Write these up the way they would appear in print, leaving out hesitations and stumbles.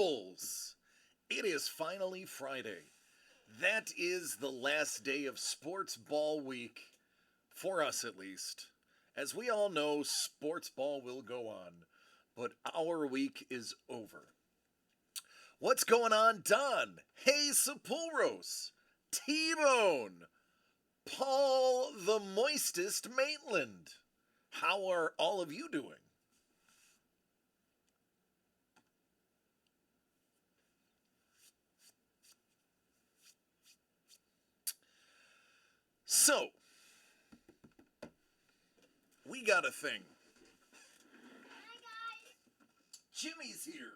Peoples! It is finally Friday. That is the last day of Sports Ball week, for us at least. As we all know, Sports Ball will go on, but our week is over. What's going on, Don? Hey, Sepulros! T-Bone! Paul the Moistest Maitland! How are all of you doing? So, we got a thing. Jimmy's here.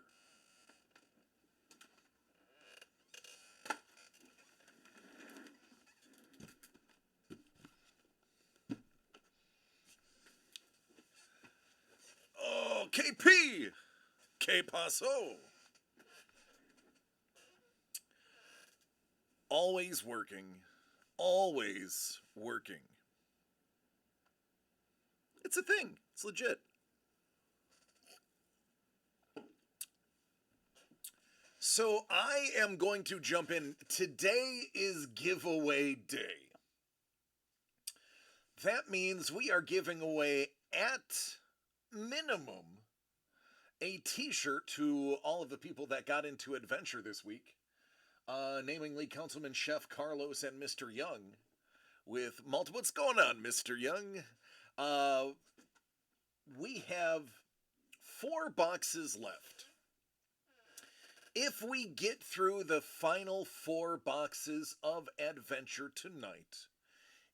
Oh, KP! Que paso? Always working. Always working. It's a thing. It's legit. So I am going to jump in. Today is giveaway day. That means we are giving away at minimum a t-shirt to all of the people that got into Adventure this week. Namely Councilman Chef Carlos and Mr. Young. With multiple... What's going on, Mr. Young? We have 4 boxes left. If we get through the final 4 boxes of Adventure tonight,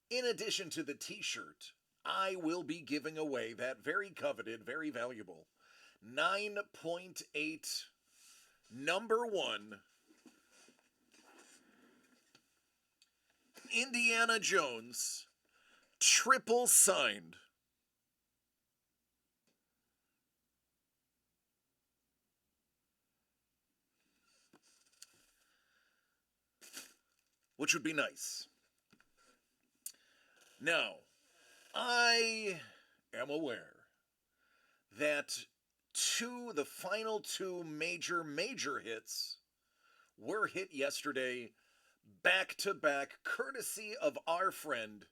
in addition to the t-shirt, I will be giving away that very coveted, very valuable 9.8 number 1 Indiana Jones triple signed which would be nice. Now, I am aware that the final 2 major hits were hit yesterday, back to back, courtesy of our friend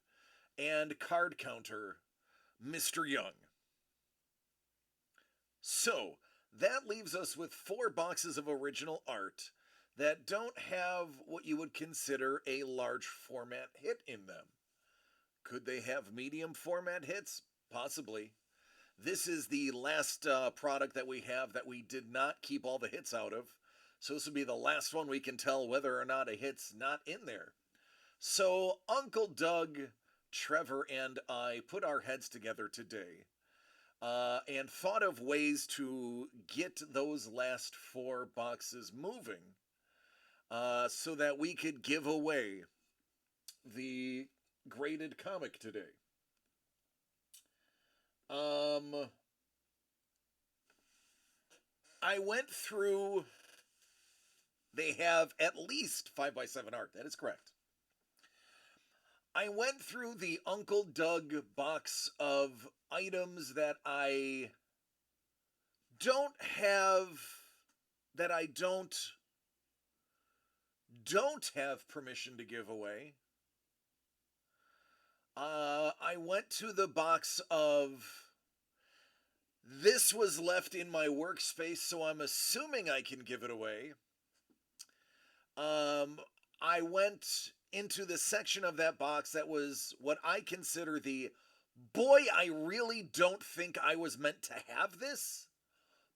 and card counter, Mr. Young. So, that leaves us with 4 boxes of original art that don't have what you would consider a large format hit in them. Could they have medium format hits? Possibly. This is the last product that we have that we did not keep all the hits out of. So this would be the last one we can tell whether or not a hit's not in there. So Uncle Doug, Trevor, and I put our heads together today and thought of ways to get those last 4 boxes moving so that we could give away the graded comic today. I went through... They have at least 5x7 art. That is correct. I went through the Uncle Doug box of items that I don't have, that I don't have permission to give away. I went to the box of... This was left in my workspace, so I'm assuming I can give it away. I went into the section of that box that was what I consider the, boy, I really don't think I was meant to have this,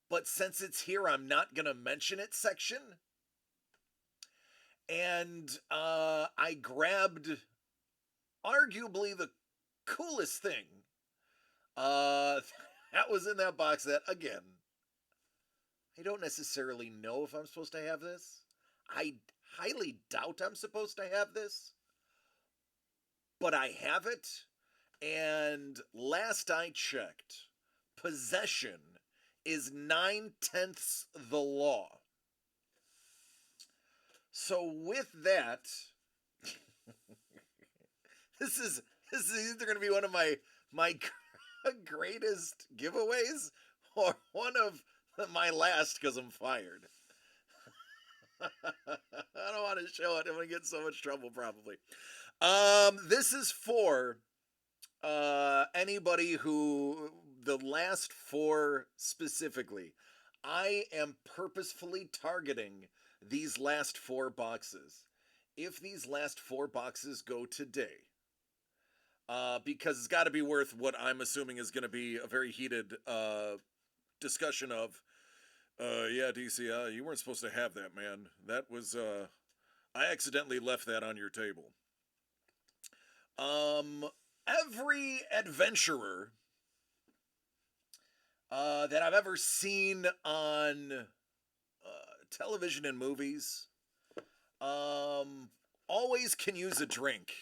but since it's here, I'm not going to mention it section. And I grabbed arguably the coolest thing that was in that box that, again, I don't necessarily know if I'm supposed to have this. I highly doubt I'm supposed to have this, but I have it, and last I checked, possession is 9/10 the law. So with that, this is either going to be one of my greatest giveaways or one of my last because I'm fired. I don't want to show it. I'm gonna get in so much trouble probably. This is for anybody who the last four specifically. I am purposefully targeting these last four boxes. If these last four boxes go today, because it's got to be worth what I'm assuming is going to be a very heated discussion of. Yeah, DC, you weren't supposed to have that, man. That was I accidentally left that on your table. Um, every adventurer that I've ever seen on television and movies um, always can use a drink.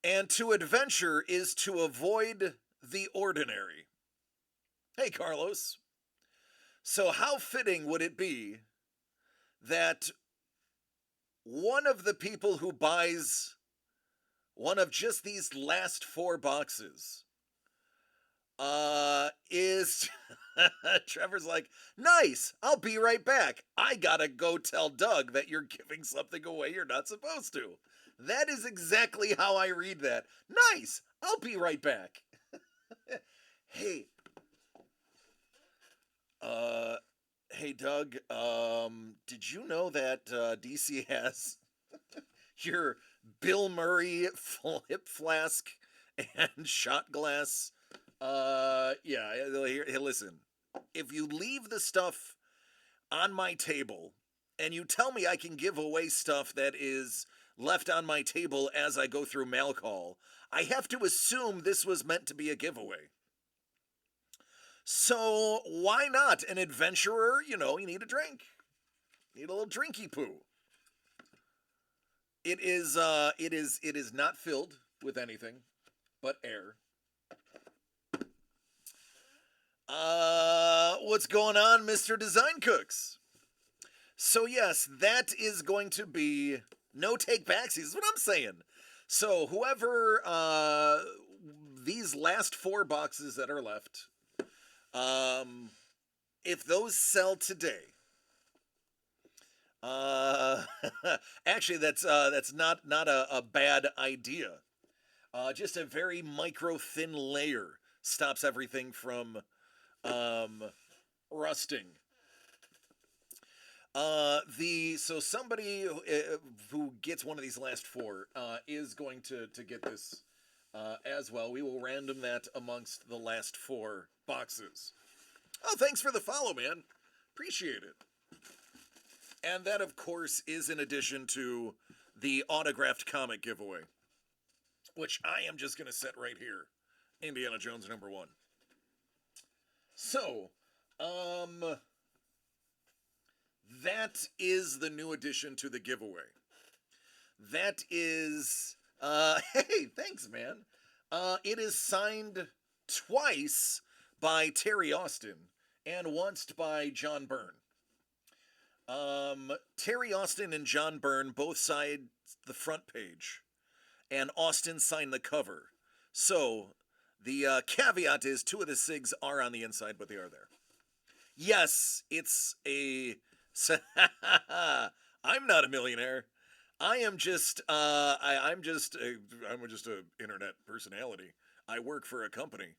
And to adventure is to avoid the ordinary. Hey, Carlos. So, how fitting would it be that one of the people who buys one of just these last four boxes is Trevor's like, nice, I'll be right back. I gotta go tell Doug that you're giving something away you're not supposed to. That is exactly how I read that. Nice, I'll be right back. Hey, uh, hey Doug, did you know that DC has your Bill Murray flip flask and shot glass? Yeah, here, listen. If you leave the stuff on my table and you tell me I can give away stuff that is left on my table as I go through mail call, I have to assume this was meant to be a giveaway. So why not? An adventurer, you need a drink. You need a little drinky poo. It is not filled with anything but air. What's going on, Mr. Design Cooks? So yes, that is going to be no take backsies. Is what I'm saying. So whoever these last four boxes that are left, if those sell today, uh, actually that's not a bad idea. Just a very micro thin layer stops everything from um, rusting. The so somebody who gets one of these last four is going to get this as well. We will random that amongst the last four boxes. Oh, thanks for the follow, man. Appreciate it. And that, of course, is in addition to the autographed comic giveaway, which I am just going to set right here. Indiana Jones #1. So, that is the new addition to the giveaway. That is, hey, thanks, man. It is signed twice by Terry Austin and once by John Byrne. Terry Austin and John Byrne both signed the front page, and Austin signed the cover. So, the caveat is two of the SIGs are on the inside, but they are there. Yes, it's a. I'm not a millionaire. I am just. I'm just. I'm just a internet personality. I work for a company.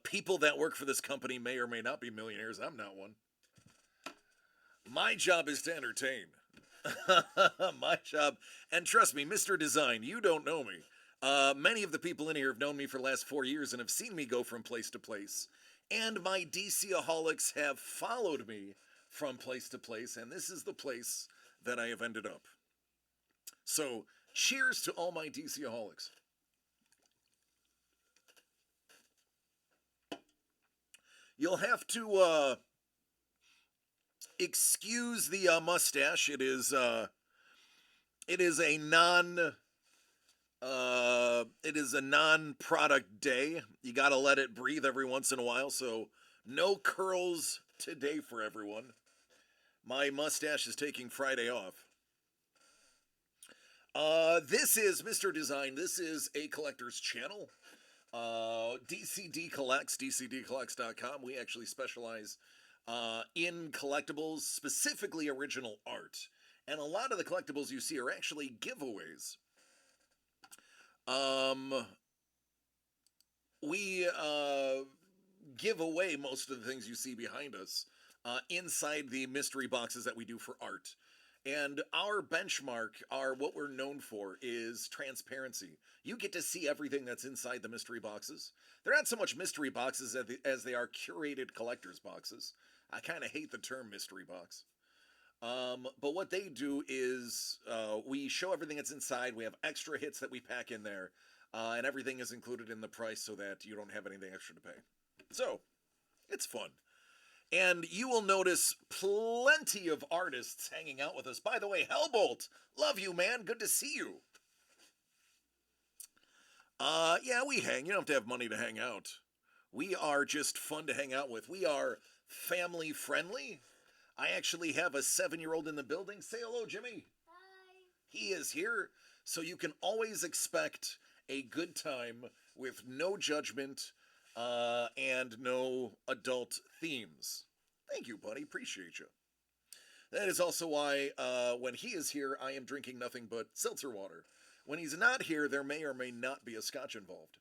People that work for this company may or may not be millionaires. I'm not one. My job is to entertain. My job, and trust me, Mr. Design, you don't know me. Many of the people in here have known me for the last 4 years and have seen me go from place to place. And my DC-aholics have followed me from place to place, and this is the place that I have ended up. So, cheers to all my DC-aholics. You'll have to excuse the mustache. It is a non-product day. You gotta let it breathe every once in a while. So no curls today for everyone. My mustache is taking Friday off. This is Mr. Design. This is a collector's channel. DCD Collects, DCDcollects.com. We actually specialize in collectibles, specifically original art. And a lot of the collectibles you see are actually giveaways. We give away most of the things you see behind us inside the mystery boxes that we do for art. And our benchmark, what we're known for, is transparency. You get to see everything that's inside the mystery boxes. They're not so much mystery boxes as they are curated collector's boxes. I kind of hate the term mystery box. But what they do is we show everything that's inside. We have extra hits that we pack in there. And everything is included in the price so that you don't have anything extra to pay. So, it's fun. And you will notice plenty of artists hanging out with us. By the way, Hellbolt, love you, man. Good to see you. Yeah, we hang. You don't have to have money to hang out. We are just fun to hang out with. We are family friendly. I actually have a 7-year-old in the building. Say hello, Jimmy. Hi. He is here, so you can always expect a good time with no judgment and no adult themes. Thank you, buddy. Appreciate you. That is also why when he is here, I am drinking nothing but seltzer water. When he's not here, there may or may not be a scotch involved.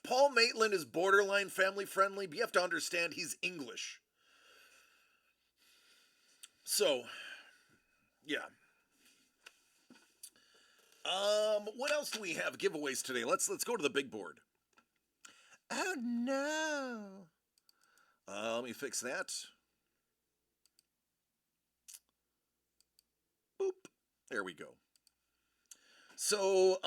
Paul Maitland is borderline family friendly, but you have to understand he's English. So, yeah. What else do we have giveaways today? Let's go to the big board. Oh no. Let me fix that. Boop. There we go. So,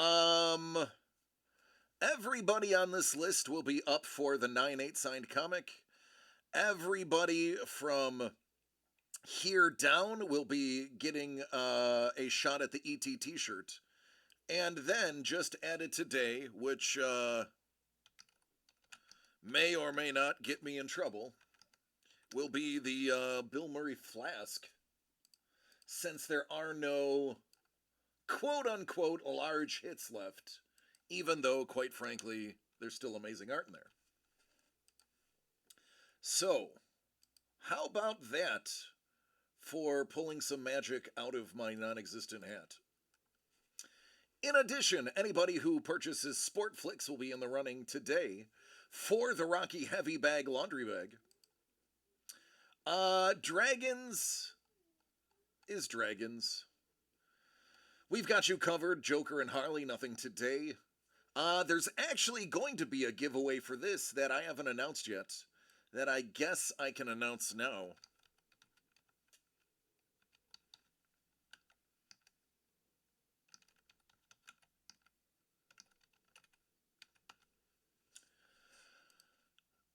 everybody on this list will be up for the 9/8 signed comic. Everybody from here down will be getting a shot at the ET t-shirt. And then, just added today, which may or may not get me in trouble, will be the Bill Murray flask. Since there are no quote-unquote large hits left, even though, quite frankly, there's still amazing art in there. So, how about that for pulling some magic out of my non-existent hat? In addition, anybody who purchases Sportflix will be in the running today for the Rocky Heavy Bag laundry bag. Dragons is Dragons. We've got you covered, Joker and Harley, nothing today. There's actually going to be a giveaway for this that I haven't announced yet, that I guess I can announce now.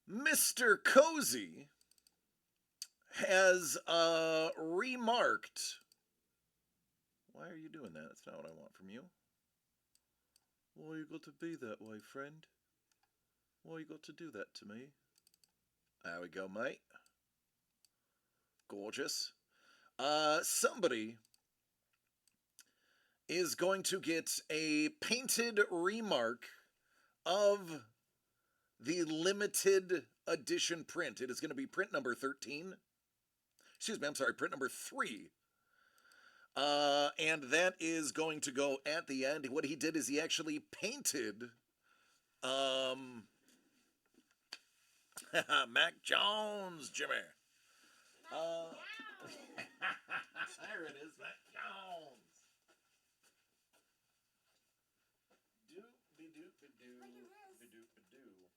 Mr. Cozy has remarked. Why are you doing that? That's not what I want from you. Why you got to be that way, friend? Why you got to do that to me? There we go, mate. Gorgeous. Somebody is going to get a painted remark of the limited edition print. It is going to be print number 13. Excuse me, I'm sorry, print number 3. And that is going to go at the end. What he did is he actually painted Mac Jones, Jimmy. There it is, Mac Jones. Doop-be-doop-be-doo, be-doop-be-doo.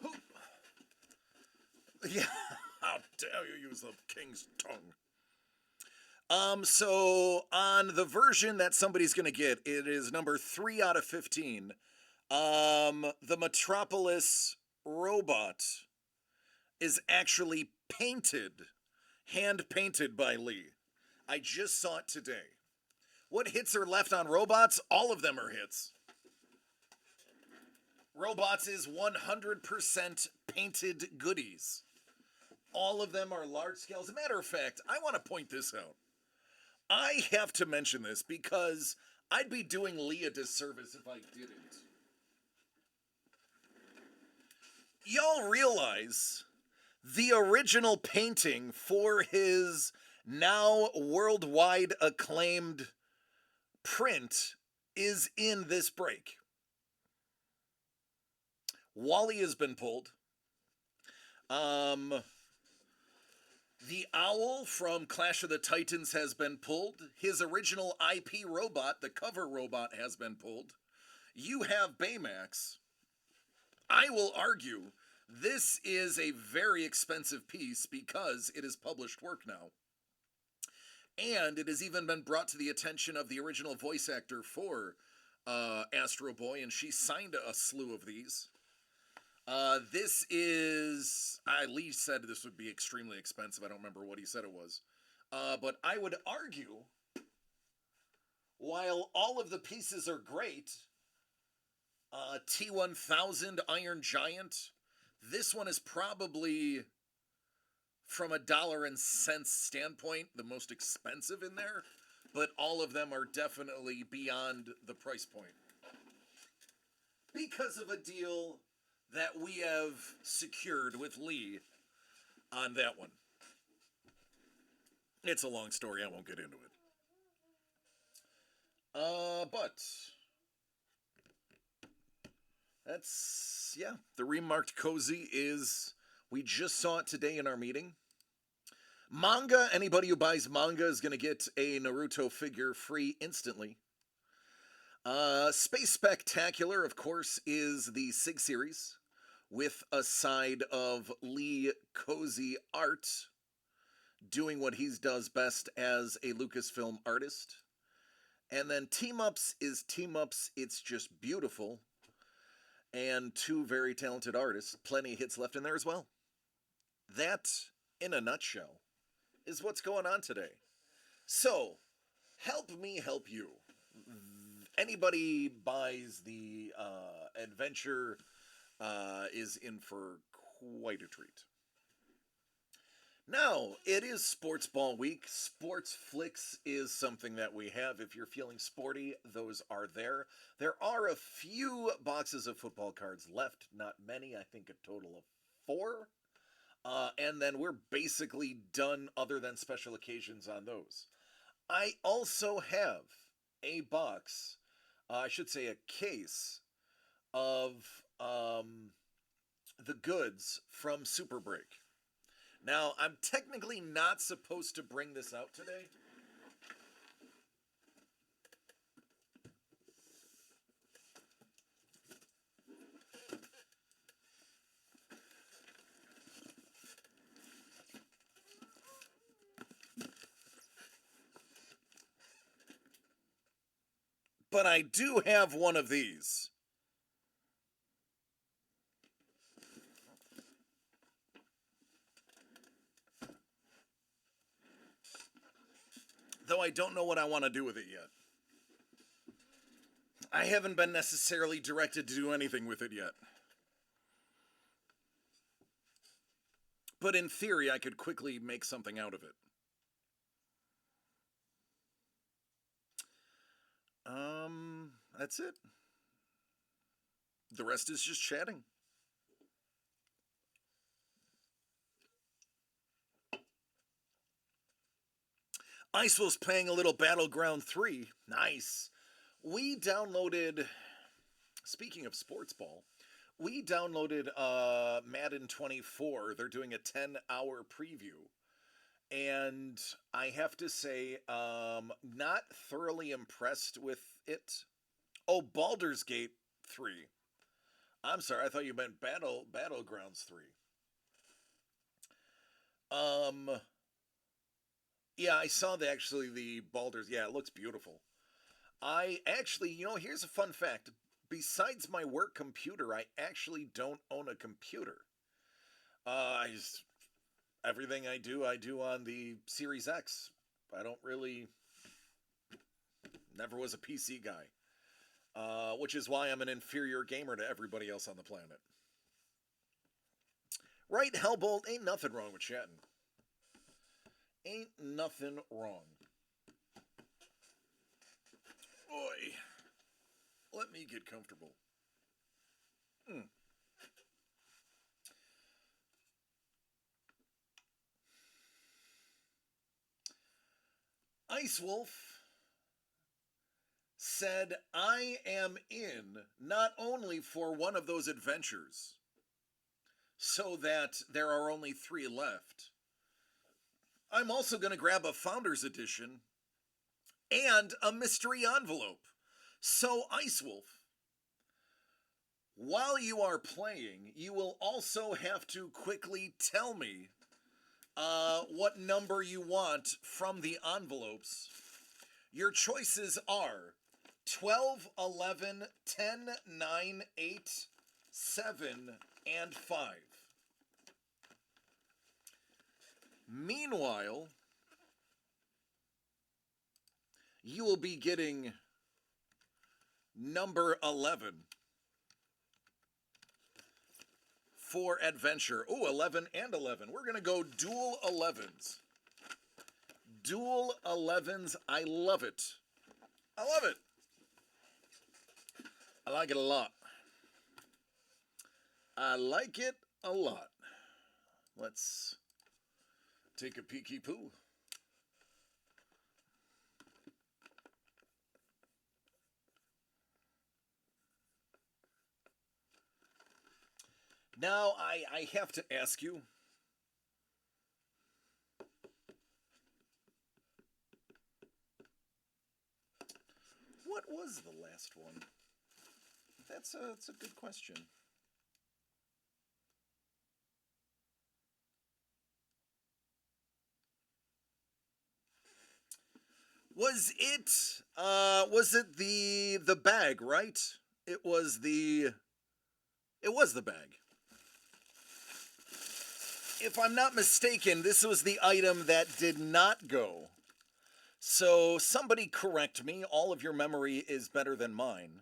Oh, look at you. Yeah, how dare you use the king's tongue. So on the version that somebody's gonna get, it is number 3 out of 15. The Metropolis robot is actually painted, hand painted by Lee. I just saw it today. What hits are left on robots? All of them are hits. Robots is 100% painted goodies. All of them are large scale. As a matter of fact, I want to point this out. I have to mention this because I'd be doing Lee a disservice if I didn't. Y'all realize the original painting for his now worldwide acclaimed print is in this break. Wally has been pulled. The owl from Clash of the Titans has been pulled. His original IP robot, the cover robot, has been pulled. You have Baymax. I will argue this is a very expensive piece because it is published work now. And it has even been brought to the attention of the original voice actor for Astro Boy, and she signed a slew of these. This is, Lee said this would be extremely expensive. I don't remember what he said it was. But I would argue, while all of the pieces are great, T-1000 Iron Giant, this one is probably, from a dollar and cents standpoint, the most expensive in there. But all of them are definitely beyond the price point. Because of a deal that we have secured with Lee on that one. It's a long story, I won't get into it. But that's, yeah, the remarked cozy is, we just saw it today in our meeting. Manga, anybody who buys manga is going to get a Naruto figure free instantly. Space Spectacular, of course, is the SIG series with a side of Lee Cozy art doing what he does best as a Lucasfilm artist. And then Team Ups is Team Ups. It's just beautiful. And two very talented artists. Plenty of hits left in there as well. That, in a nutshell, is what's going on today. So, help me help you. Anybody buys the adventure is in for quite a treat. Now, it is Sportsball week. Sports Flicks is something that we have. If you're feeling sporty, those are there. There are a few boxes of football cards left. Not many. I think a total of 4. And then we're basically done other than special occasions on those. I also have a box, I should say a case, of the goods from Super Break. Now, I'm technically not supposed to bring this out today. But I do have one of these. Though I don't know what I want to do with it yet. I haven't been necessarily directed to do anything with it yet. But in theory, I could quickly make something out of it. That's it. The rest is just chatting. Icewell's playing a little Battleground 3. Nice. We downloaded, speaking of Sportsball, we downloaded Madden 24. They're doing a 10-hour preview. And I have to say, not thoroughly impressed with it. Oh, Baldur's Gate 3. I'm sorry, I thought you meant Battlegrounds 3. Yeah, I saw the Baldur's. Yeah, it looks beautiful. I actually, here's a fun fact. Besides my work computer, I actually don't own a computer. Everything I do on the Series X. I don't really, never was a PC guy. which is why I'm an inferior gamer to everybody else on the planet. Right, Hellbolt, ain't nothing wrong with chatting. Ain't nothing wrong. Oi. Let me get comfortable. Ice Wolf said, I am in not only for one of those adventures, so that there are only 3 left, I'm also going to grab a Founders Edition and a mystery envelope. So, Ice Wolf, while you are playing, you will also have to quickly tell me what number you want from the envelopes. Your choices are 12, 11, 10, 9, 8, 7, and 5. Meanwhile, you will be getting number 11 for adventure. Oh, 11 and 11. We're going to go dual 11s. Dual 11s. I love it. I love it. I like it a lot. I like it a lot. Let's take a peeky poo. Now, I have to ask you, what was the last one? That's a good question. Was it the bag, right? It was the bag. If I'm not mistaken, this was the item that did not go. So somebody correct me. All of your memory is better than mine.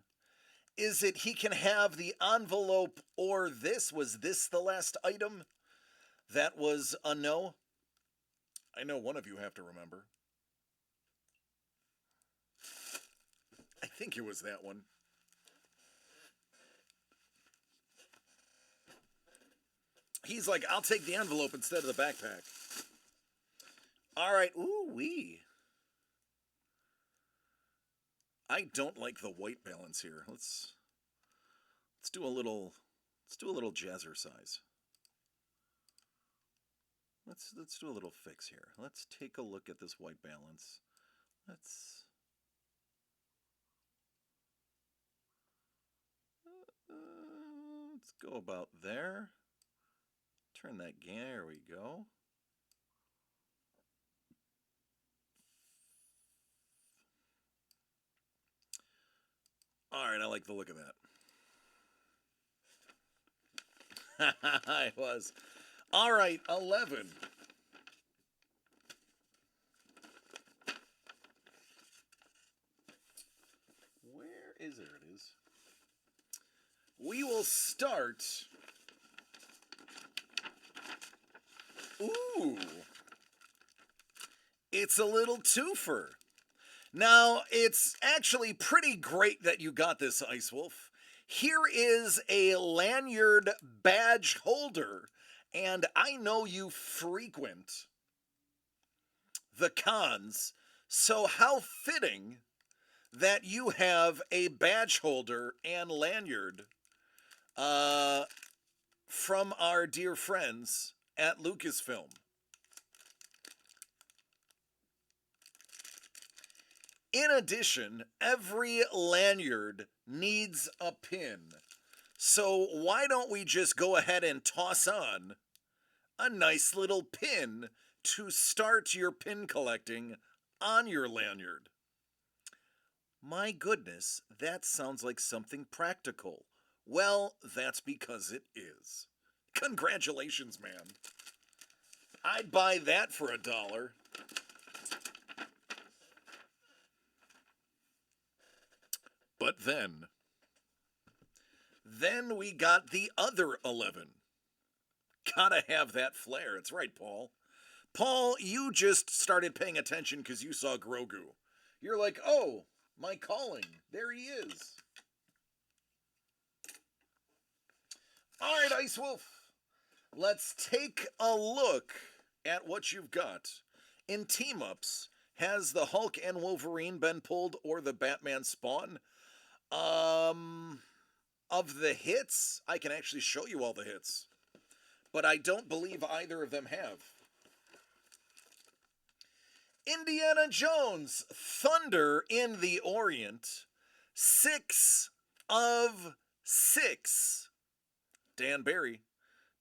Is it he can have the envelope or this? Was this the last item? That was a no? I know one of you have to remember. I think it was that one. He's like, I'll take the envelope instead of the backpack. All right. Ooh wee. I don't like the white balance here. Let's do a little jazzercise. Let's do a little fix here. Let's take a look at this white balance. Let's go about there. Turn that gain. There we go. All right, I like the look of that. I was. All right, 11. Where is it? It is. We will start. Ooh. It's a little twofer. Now, it's actually pretty great that you got this, Ice Wolf. Here is a lanyard badge holder, and I know you frequent the cons, so how fitting that you have a badge holder and lanyard from our dear friends at Lucasfilm. In addition, every lanyard needs a pin. So why don't we just go ahead and toss on a nice little pin to start your pin collecting on your lanyard? My goodness, that sounds like something practical. Well, that's because it is. Congratulations, man. I'd buy that for $1. But then we got the other 11. Gotta have that flair. It's right, Paul. Paul, you just started paying attention because you saw Grogu. You're like, oh, my calling. There he is. All right, Ice Wolf. Let's take a look at what you've got. In team-ups, has the Hulk and Wolverine been pulled or the Batman Spawn? Of the hits, I can actually show you all the hits. But I don't believe either of them have. Indiana Jones, Thunder in the Orient, 6 of 6. Dan Barry,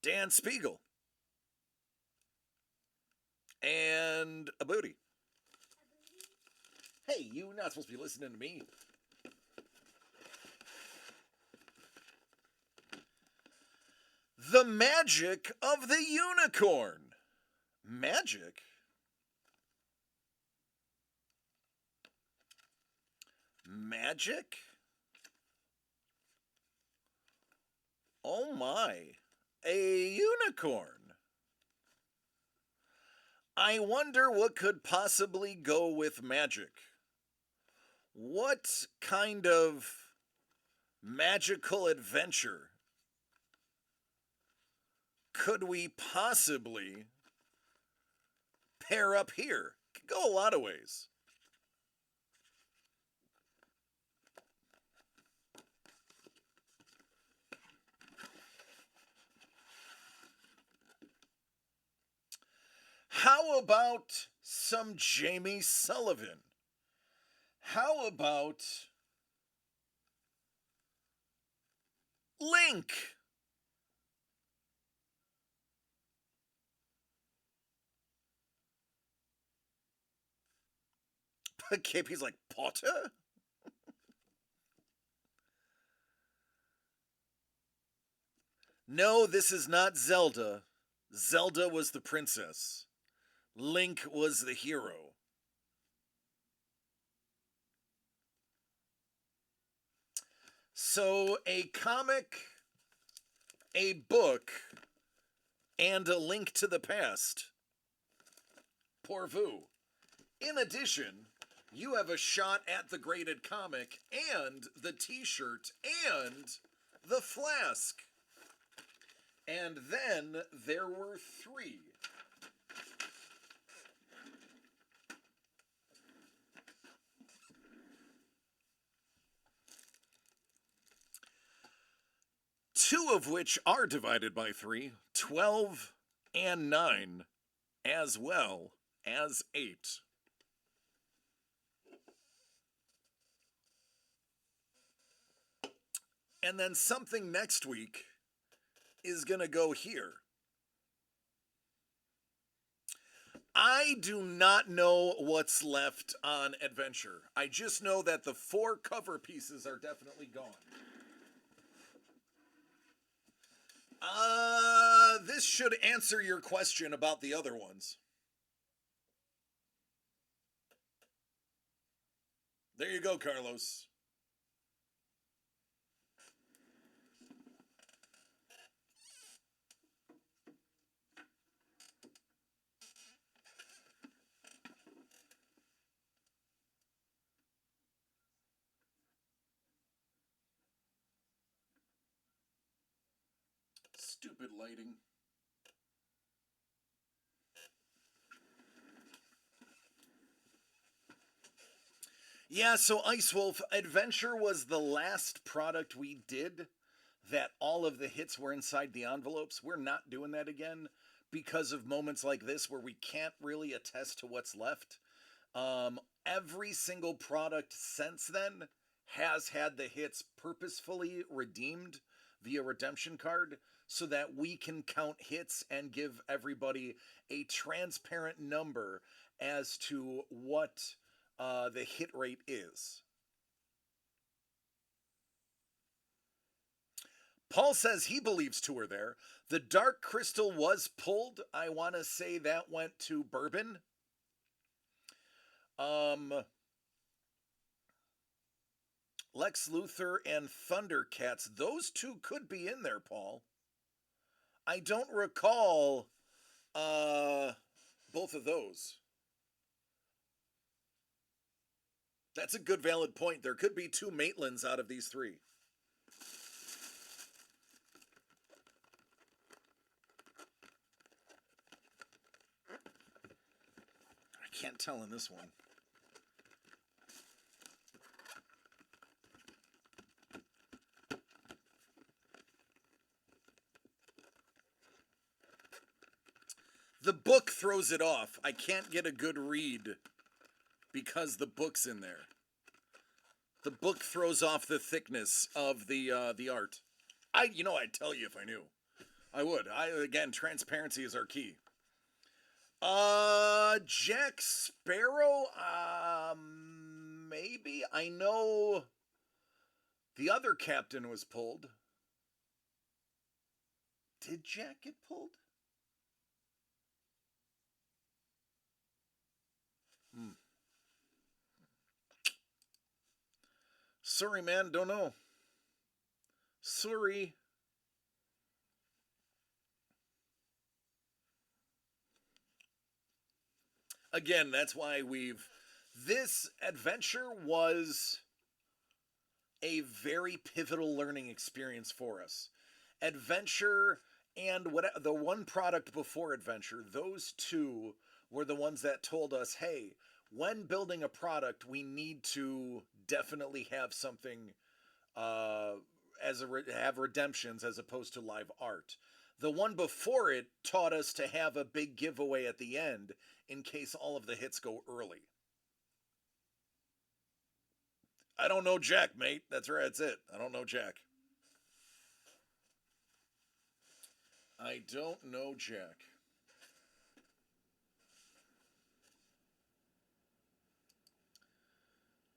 Dan Spiegel, and a booty. Hey, you're not supposed to be listening to me. The Magic of the Unicorn. Magic? Magic? Oh my. A unicorn. I wonder what could possibly go with magic. What kind of magical adventure could we possibly pair up here? Could go a lot of ways. How about some Jamie Sullivan? How about Link? KP's like, Potter? No, this is not Zelda. Zelda was the princess. Link was the hero. So, a comic, a book, and a link to the past. Pourvu. In addition, you have a shot at the graded comic and the t-shirt and the flask. And then there were 3. Two of which are divided by 3, 12 and 9, as well as 8. And then something next week is going to go here. I do not know what's left on Adventure. I just know that the 4 cover pieces are definitely gone. This should answer your question about the other ones. There you go, Carlos. Stupid lighting. Yeah, so Ice Wolf, Adventure was the last product we did that all of the hits were inside the envelopes. We're not doing that again because of moments like this where we can't really attest to what's left. Every single product since then has had the hits purposefully redeemed via redemption card so that we can count hits and give everybody a transparent number as to what the hit rate is. Paul says he believes 2 are there. The Dark Crystal was pulled. I want to say that went to Bourbon. Lex Luthor and Thundercats. Those two could be in there, Paul. I don't recall uh, both of those. That's a good valid point. There could be two Maitlands out of these three. I can't tell in this one. The book throws it off. I can't get a good read because the book's in there. The book throws off the thickness of the art. I'd tell you if I knew. I would. Again, transparency is our key. Jack Sparrow. Maybe. I know the other captain was pulled. Did Jack get pulled? Sorry, man. Don't know. Sorry. Again, that's why this adventure was a very pivotal learning experience for us. Adventure and the one product before Adventure, those two were the ones that told us, hey, when building a product, we need to definitely have something have redemptions as opposed to live art. The one before it taught us to have a big giveaway at the end in case all of the hits go early. I don't know Jack, mate. That's right. That's it. I don't know Jack. I don't know Jack.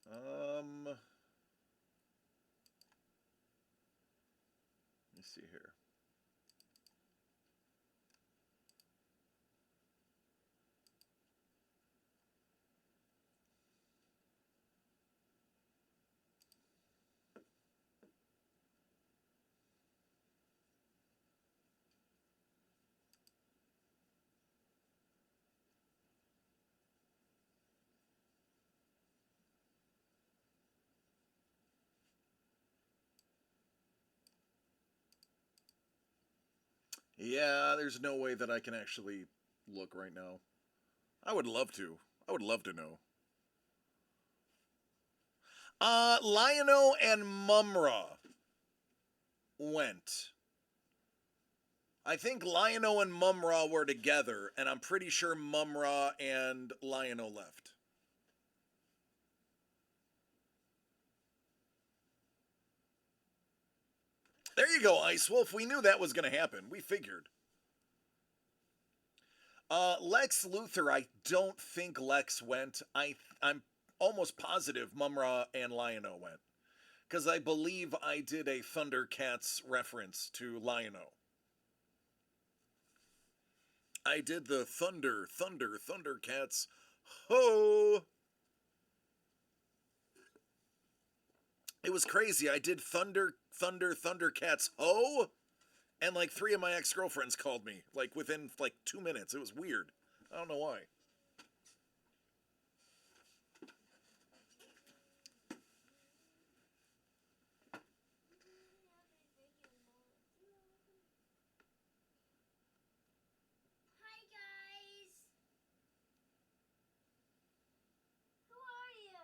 Let me see here. Yeah, there's no way that I can actually look right now. I would love to. I would love to know. Lion-O and Mumra went. I think Lion-O and Mumra were together, and I'm pretty sure Mumra and Lion-O left. There you go, Ice Wolf. We knew that was going to happen. We figured. Lex Luthor, I don't think Lex went. I'm almost positive Mumra and Lion-O went. Because I believe I did a Thundercats reference to Lion-O. I did the Thundercats. Ho! It was crazy. I did Thundercats. Ho! And like three of my ex-girlfriends called me, like within like 2 minutes. It was weird. I don't know why. Hi guys. Who are you?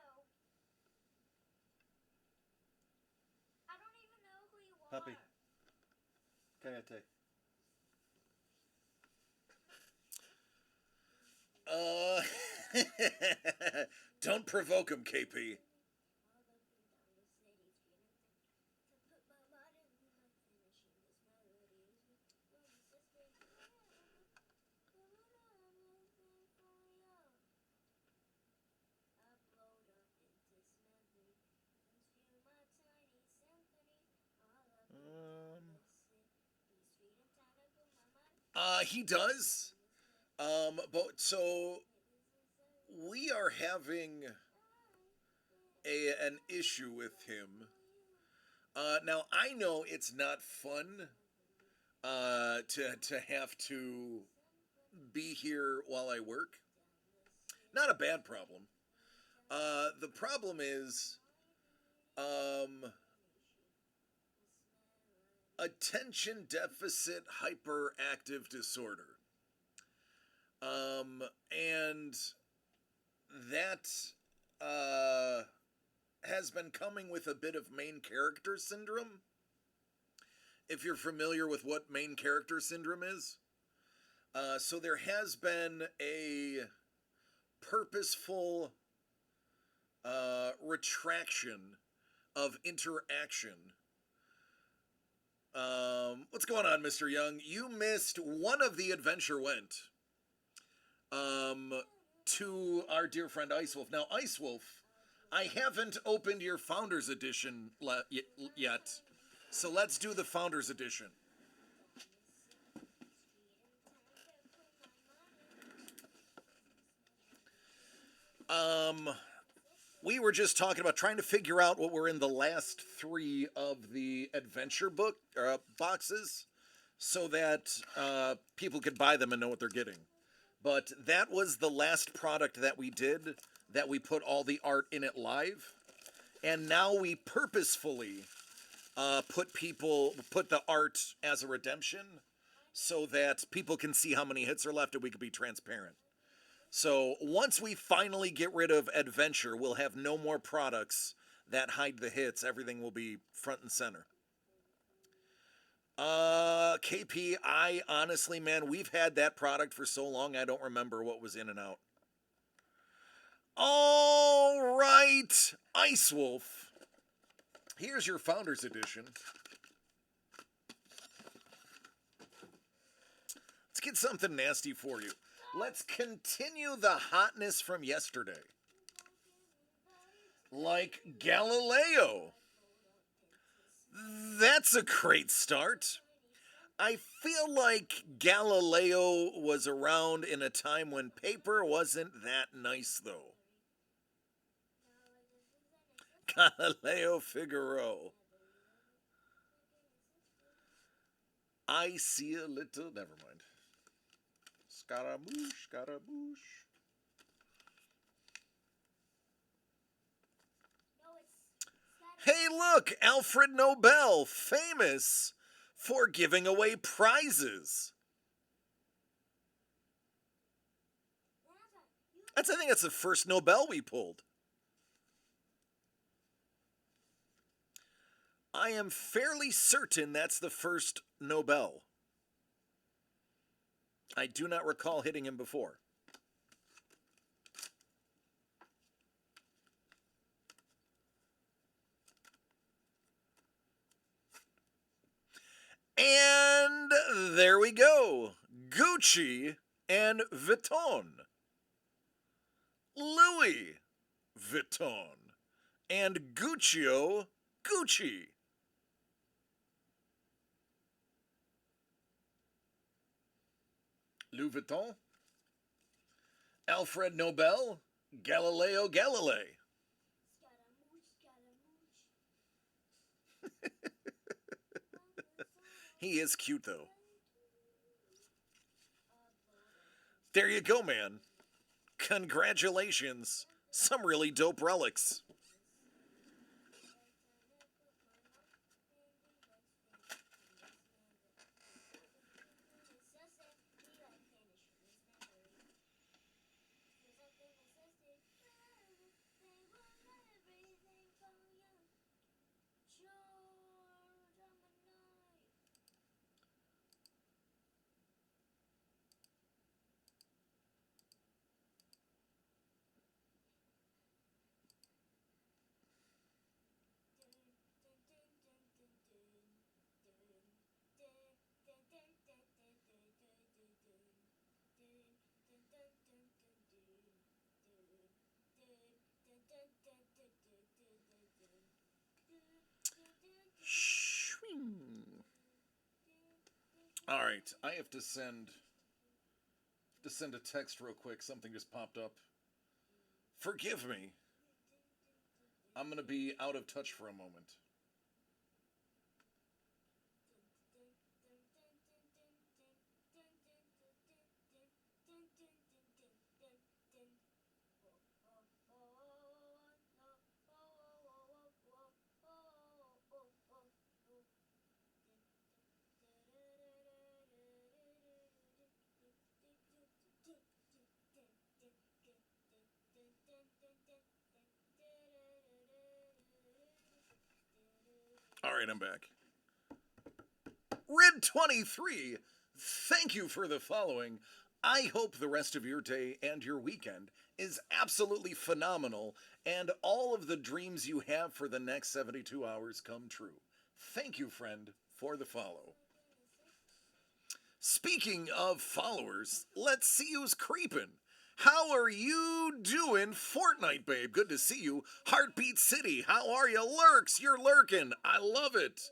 I don't even know who you are. Puppy. Kayate. Uh, don't provoke him, KP. He does. But so we are having an issue with him. Now I know it's not fun to have to be here while I work. Not a bad problem. The problem is um, attention deficit hyperactive disorder. And that uh, has been coming with a bit of main character syndrome. If you're familiar with what main character syndrome is, so there has been a purposeful retraction of interaction. What's going on, Mr. Young? You missed one of the Adventure Went to our dear friend Ice Wolf. Now, Ice Wolf, I haven't opened your Founders Edition yet, so let's do the Founders Edition. We were just talking about trying to figure out what were in the last 3 of the adventure book boxes, so that people could buy them and know what they're getting. But that was the last product that we did, that we put all the art in it live, and now we purposefully put the art as a redemption, so that people can see how many hits are left and we can be transparent. So once we finally get rid of Adventure, we'll have no more products that hide the hits. Everything will be front and center. KP, I honestly, man, we've had that product for so long, I don't remember what was in and out. All right, Ice Wolf. Here's your Founders Edition. Let's get something nasty for you. Let's continue the hotness from yesterday. Like Galileo. That's a great start. I feel like Galileo was around in a time when paper wasn't that nice, though. Galileo Figaro. I see a little... Never mind. Scaramouche, Scaramouche. Hey, look! Alfred Nobel, famous for giving away prizes. I think that's the first Nobel we pulled. I am fairly certain that's the first Nobel. I do not recall hitting him before. And there we go. Gucci and Vuitton. Louis Vuitton. And Guccio Gucci. Louis Vuitton, Alfred Nobel, Galileo Galilei. He is cute, though. There you go, man. Congratulations. Some really dope relics. All right, I have to send a text real quick. Something just popped up. Forgive me. I'm going to be out of touch for a moment. All right, I'm back. Rid 23, thank you for the following. I hope the rest of your day and your weekend is absolutely phenomenal and all of the dreams you have for the next 72 hours come true. Thank you, friend, for the follow. Speaking of followers, let's see who's creeping. How are you doing, Fortnite babe? Good to see you. Heartbeat City, how are you? Lurks, you're lurking. I love it.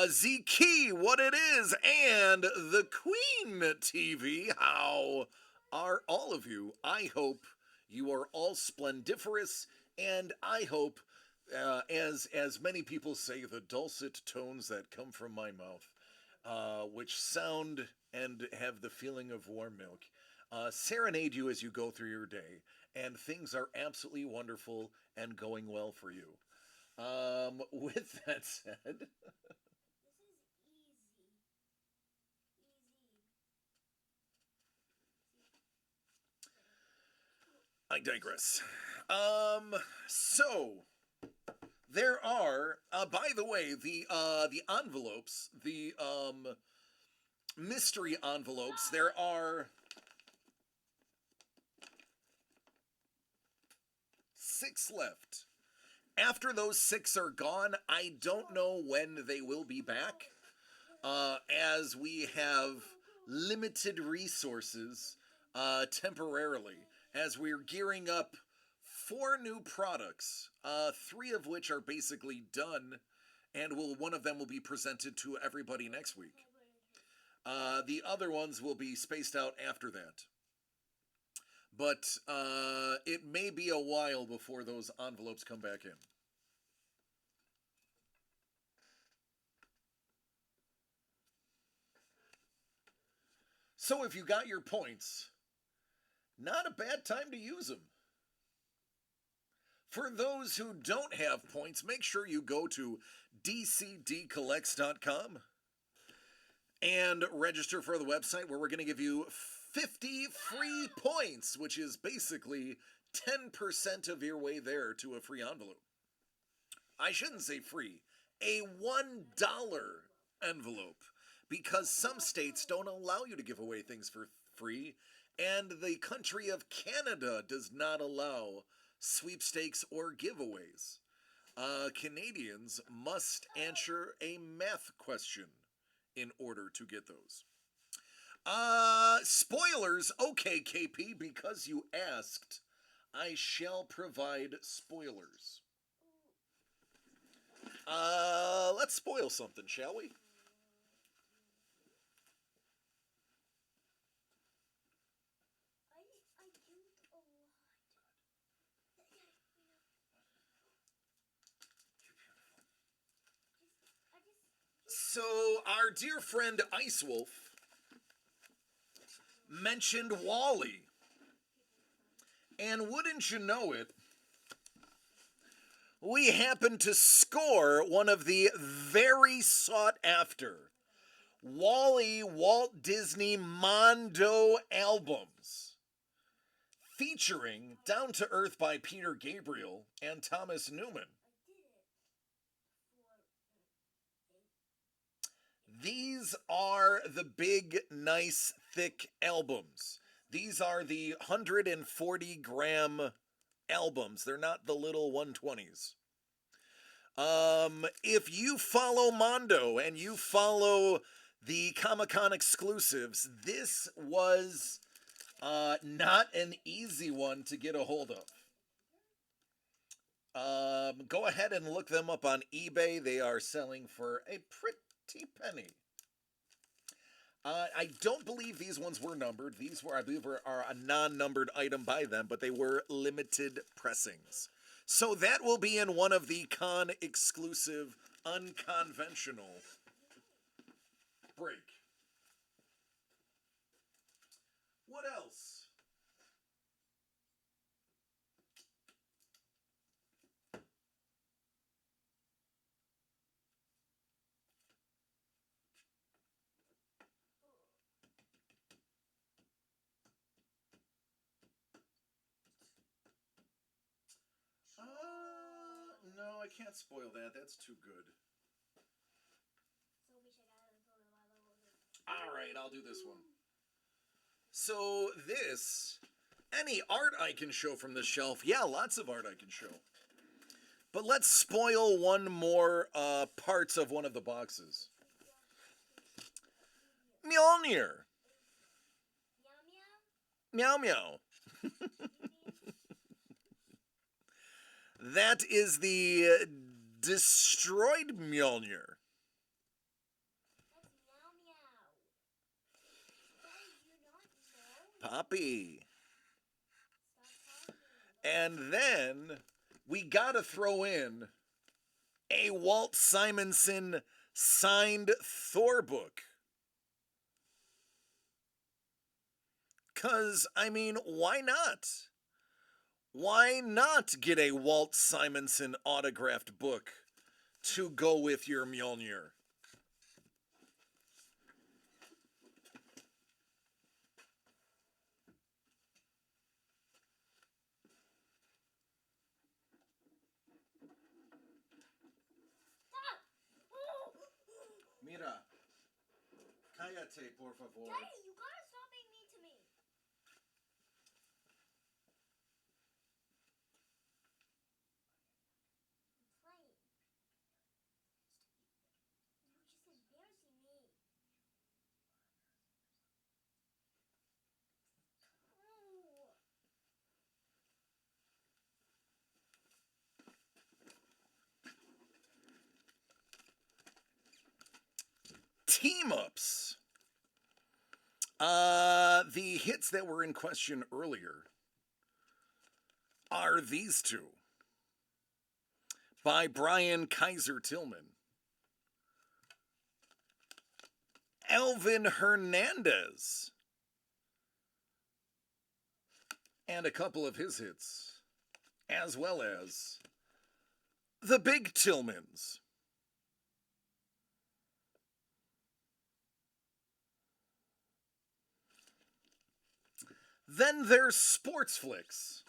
Z-Key, what it is, and the Queen TV, how are all of you? I hope you are all splendiferous, and I hope, as many people say, the dulcet tones that come from my mouth, which sound and have the feeling of warm milk, serenade you as you go through your day, and things are absolutely wonderful and going well for you. With that said... I digress. So there are, by the way, the envelopes, the mystery envelopes. There are 6 left. After those 6 are gone, I don't know when they will be back, as we have limited resources temporarily, as we're gearing up 4 new products, 3 of which are basically done, and one of them will be presented to everybody next week. The other ones will be spaced out after that. But it may be a while before those envelopes come back in. So if you got your points, not a bad time to use them. For those who don't have points, make sure you go to dcdcollects.com and register for the website, where we're going to give you 50 free points, which is basically 10% of your way there to a free envelope. I shouldn't say free, a $1 envelope, because some states don't allow you to give away things for free, and the country of Canada does not allow sweepstakes or giveaways. Canadians must answer a math question in order to get those. Spoilers. Okay, KP, because you asked, I shall provide spoilers. Let's spoil something, shall we? So, our dear friend Ice Wolf mentioned Wally. And wouldn't you know it, we happen to score one of the very sought after Wally Walt Disney Mondo albums, featuring Down to Earth by Peter Gabriel and Thomas Newman. These are the big, nice, thick albums. These are the 140-gram albums. They're not the little 120s. If you follow Mondo and you follow the Comic-Con exclusives, this was not an easy one to get a hold of. Go ahead and look them up on eBay. They are selling for a pretty penny. I don't believe these ones were numbered. These were, I believe, are a non-numbered item by them, but they were limited pressings. So that will be in one of the con exclusive, unconventional break. What else? No, I can't spoil that. That's too good. All right, I'll do this one. So any art I can show from this shelf, yeah, lots of art I can show. But let's spoil one more parts of one of the boxes. Mjolnir. Meow meow. That is the destroyed Mjolnir. Poppy. And then we gotta throw in a Walt Simonson signed Thor book. 'Cause, I mean, why not? Why not get a Walt Simonson autographed book to go with your Mjolnir? Mira, cállate, por favor. Daddy, you gotta stop being mean to me. I'm playing. You're just embarrassing me. Ooh. Team ups. The hits that were in question earlier are these two by Brian Kaiser Tillman, Elvin Hernandez, and a couple of his hits, as well as the Big Tillmans. Then there's Sports Flicks.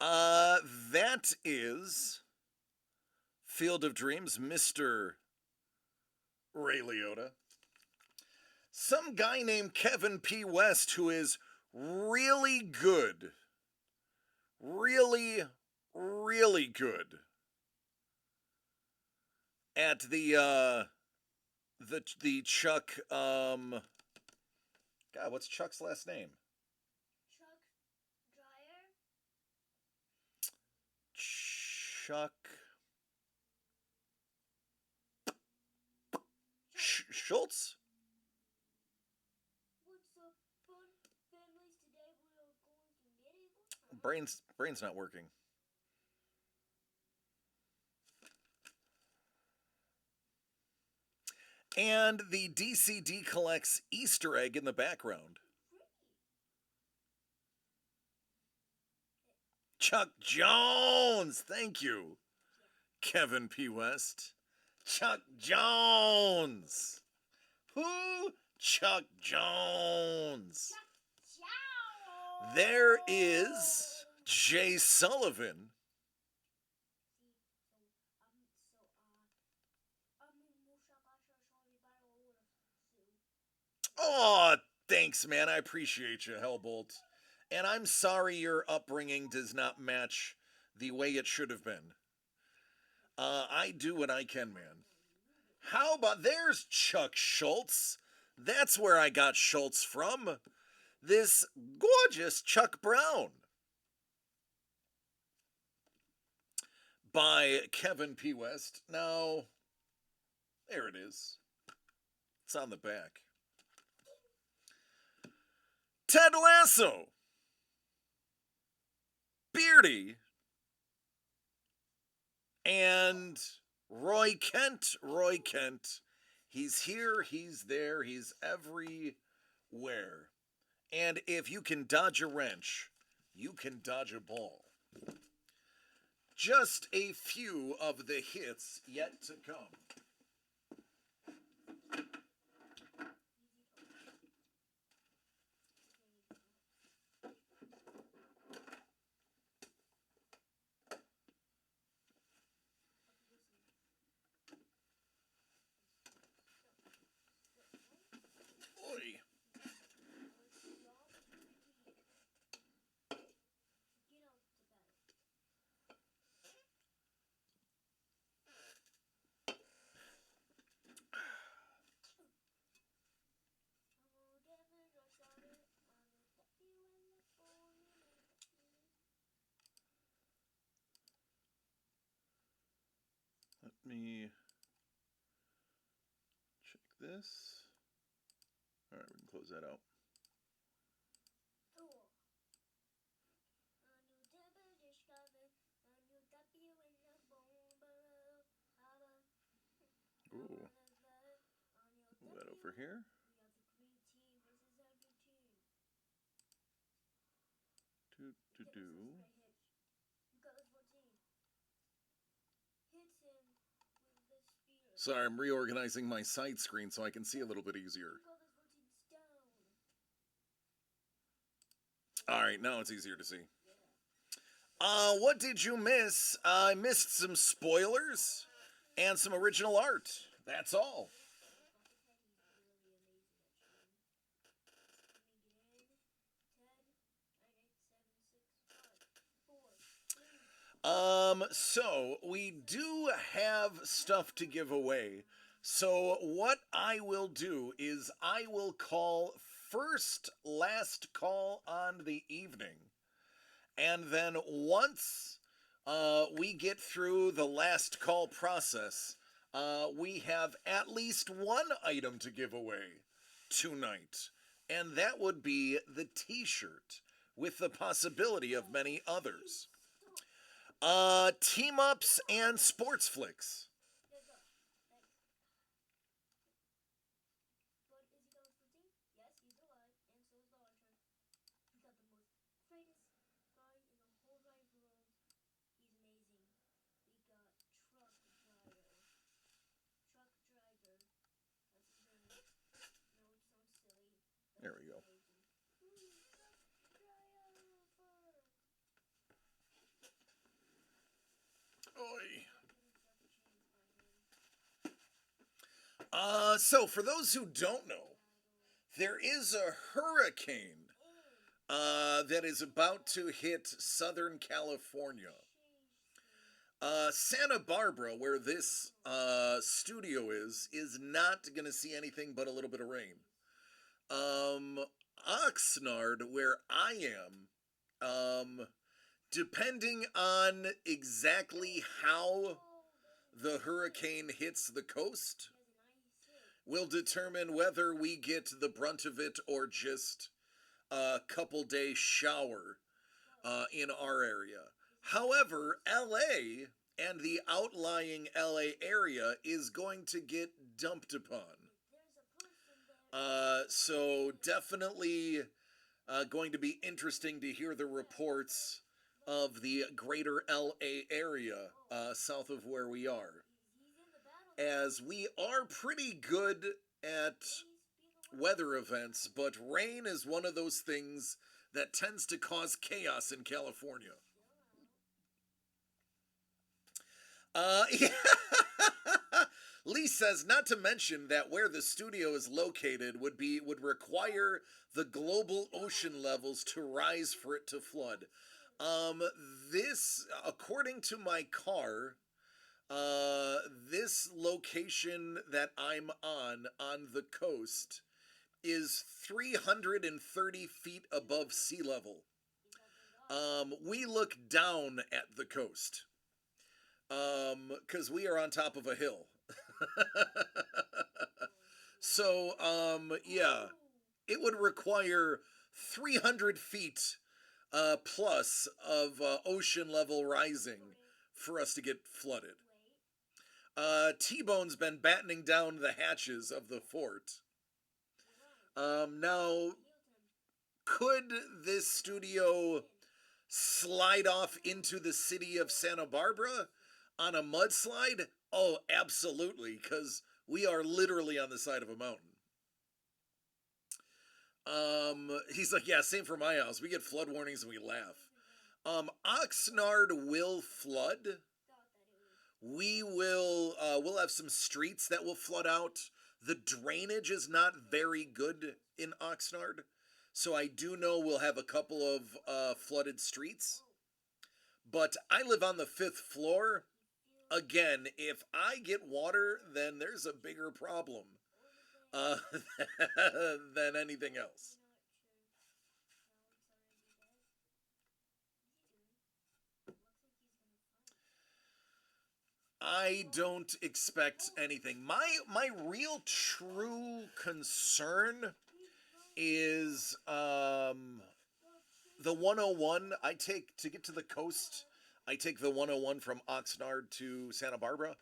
That is Field of Dreams, Mr. Ray Liotta. Some guy named Kevin P. West who is really good. Really, really good at the Chuck God, what's Chuck's last name? Chuck Dryer? Chuck Schultz? What's up, fun families? Today we are going to medieval. Brain's not working. And the DCD collects Easter egg in the background. Chuck Jones! Thank you, Kevin P. West. Chuck Jones! Who? Chuck Jones. Ciao. There is Jay Sullivan. Oh, thanks, man. I appreciate you, Hellbolt. And I'm sorry your upbringing does not match the way it should have been. I do what I can, man. How about there's Chuck Schultz? That's where I got Schultz from. This gorgeous Chuck Brown. By Kevin P. West. Now, there it is. It's on the back. Ted Lasso. Beardy And Roy Kent, he's here, he's there, he's everywhere. And if you can dodge a wrench, you can dodge a ball. Just a few of the hits yet to come. Oy. Let me check this. All right, we can close that out. Ooh. Move that over here. Do. Sorry, I'm reorganizing my side screen so I can see a little bit easier. All right, now it's easier to see. What did you miss? I missed some spoilers and some original art. That's all. So we do have stuff to give away. So what I will do is I will call first last call on the evening. And then once we get through the last call process, we have at least one item to give away tonight. And that would be the t-shirt with the possibility of many others. Team ups and sports flicks. There we go. Oi. So for those who don't know, there is a hurricane that is about to hit Southern California. Santa Barbara, where this studio is not going to see anything but a little bit of rain. Oxnard, where I am, depending on exactly how the hurricane hits the coast, will determine whether we get the brunt of it or just a couple day shower in our area. However, LA and the outlying LA area is going to get dumped upon. So definitely going to be interesting to hear the reports of the greater LA area south of where we are. As we are pretty good at weather events, but rain is one of those things that tends to cause chaos in California. Yeah. Lee says not to mention that where the studio is located would require the global ocean levels to rise for it to flood. This, according to my car, this location that I'm on the coast is 330 feet above sea level. We look down at the coast. Because we are on top of a hill. So, yeah, it would require 300 feet plus of ocean level rising for us to get flooded. Wait. T-Bone's been battening down the hatches of the fort. Now, could this studio slide off into the city of Santa Barbara on a mudslide? Oh, absolutely, because we are literally on the side of a mountain. He's like, yeah, same for my house. We get flood warnings and we laugh. Oxnard will flood. We'll have some streets that will flood out. The drainage is not very good in Oxnard, so I do know we'll have a couple of flooded streets. But I live on the 5th floor. Again, if I get water, then there's a bigger problem uh, than anything else. I don't expect anything. My real true concern is the 101. I take to get to the coast. I take the 101 from Oxnard to Santa Barbara,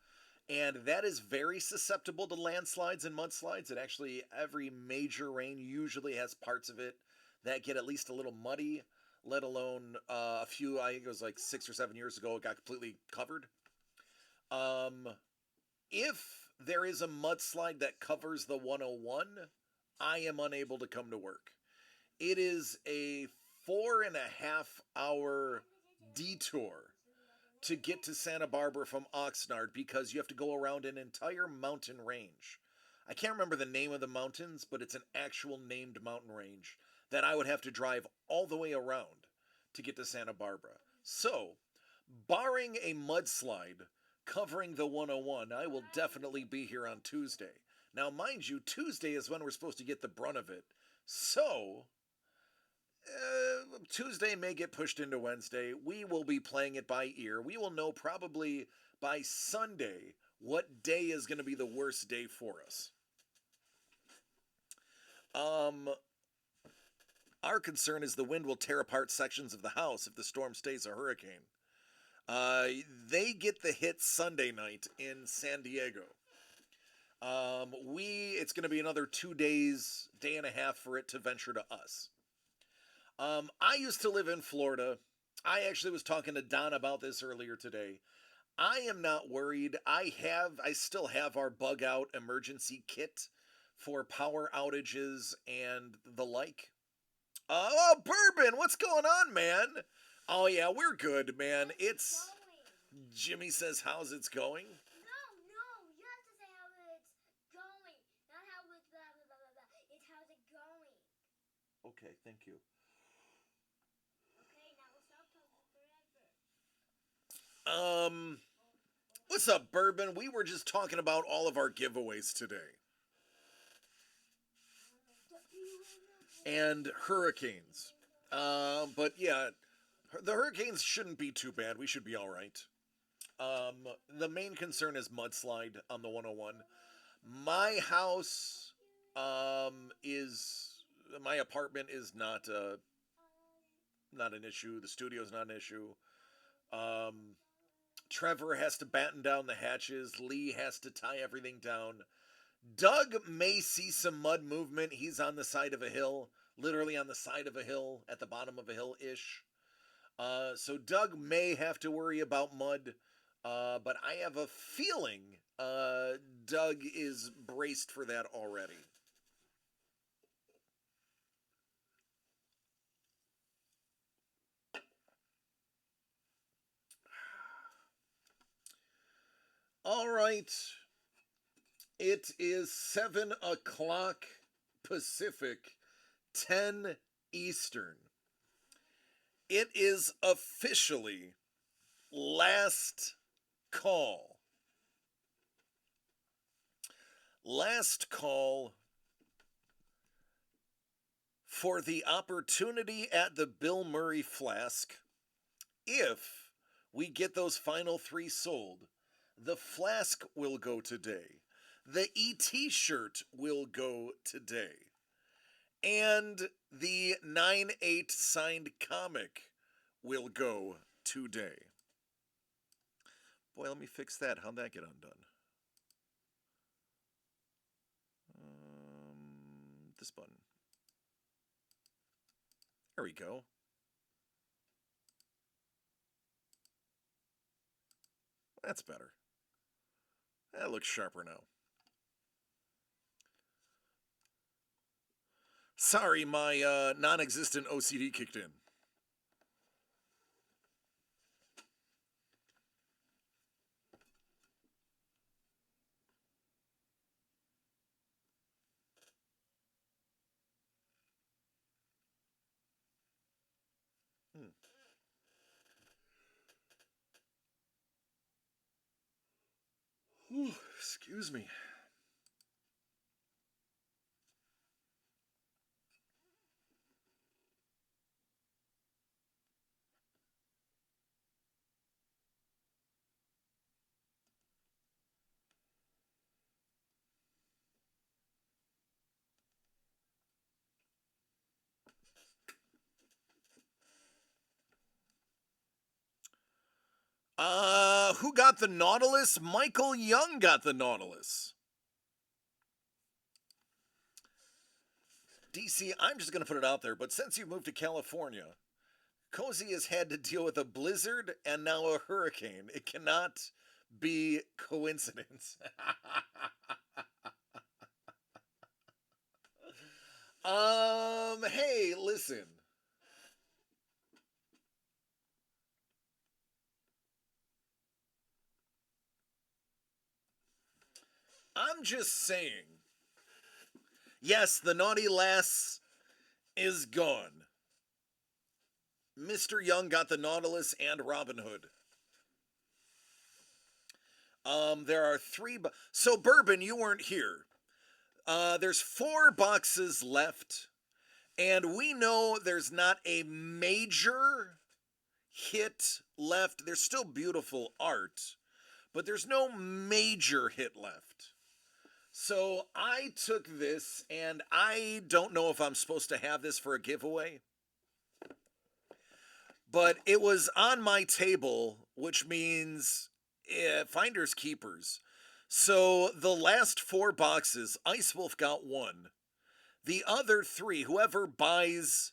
and that is very susceptible to landslides and mudslides. It actually every major rain usually has parts of it that get at least a little muddy. Let alone a few. I think it was like 6 or 7 years ago. It got completely covered. Um, if there is a mudslide that covers the 101, I am unable to come to work. It is a 4.5 hour detour to get to Santa Barbara from Oxnard because you have to go around an entire mountain range. I can't remember the name of the mountains, but it's an actual named mountain range that I would have to drive all the way around to get to Santa Barbara. So, barring a mudslide covering the 101, I will definitely be here on Tuesday. Now, mind you, Tuesday is when we're supposed to get the brunt of it. So, Tuesday may get pushed into Wednesday. We will be playing it by ear. We will know probably by Sunday what day is going to be the worst day for us. Our concern is the wind will tear apart sections of the house if the storm stays a hurricane. They get the hit Sunday night in San Diego. It's going to be another 2 days, day and a half for it to venture to us. I used to live in Florida. I actually was talking to Don about this earlier today. I am not worried. I still have our bug out emergency kit for power outages and the like. Oh, Bourbon, what's going on, man? Oh yeah, we're good, man. It's Jimmy says, "How's it's going?" No, you have to say how it's going, not how it's blah blah blah blah blah. It's how's it going. Okay, thank you. Okay, now we'll stop talking forever. What's up, Bourbon? We were just talking about all of our giveaways today. And hurricanes. But yeah, the hurricanes shouldn't be too bad. We should be all right. The main concern is mudslide on the 101. My house, is my apartment is not an issue. The studio's not an issue. Um, Trevor has to batten down the hatches. Lee has to tie everything down. Doug may see some mud movement. He's on the side of a hill, literally on the side of a hill, at the bottom of a hill ish. So Doug may have to worry about mud, but I have a feeling Doug is braced for that already. All right. It is 7 o'clock Pacific, 10 Eastern. It is officially last call. Last call for the opportunity at the Bill Murray Flask. If we get those final 3 sold, the flask will go today. The ET shirt will go today. And the 9/8 signed comic will go today. Boy, let me fix that. How'd that get undone? This button. There we go. That's better. That looks sharper now. Sorry, my non-existent OCD kicked in. Ooh, excuse me. Who got the Nautilus? Michael Young got the Nautilus. DC, I'm just going to put it out there, but since you moved to California, Cozy has had to deal with a blizzard and now a hurricane. It cannot be coincidence. Hey, listen. I'm just saying. Yes, the naughty lass is gone. Mr. Young got the Nautilus and Robin Hood. There are three. So, Bourbon, you weren't here. There's 4 boxes left, and we know there's not a major hit left. There's still beautiful art, but there's no major hit left. So I took this, and I don't know if I'm supposed to have this for a giveaway, but it was on my table, which means finders keepers. So the last 4 boxes, Ice Wolf got 1. The other 3, whoever buys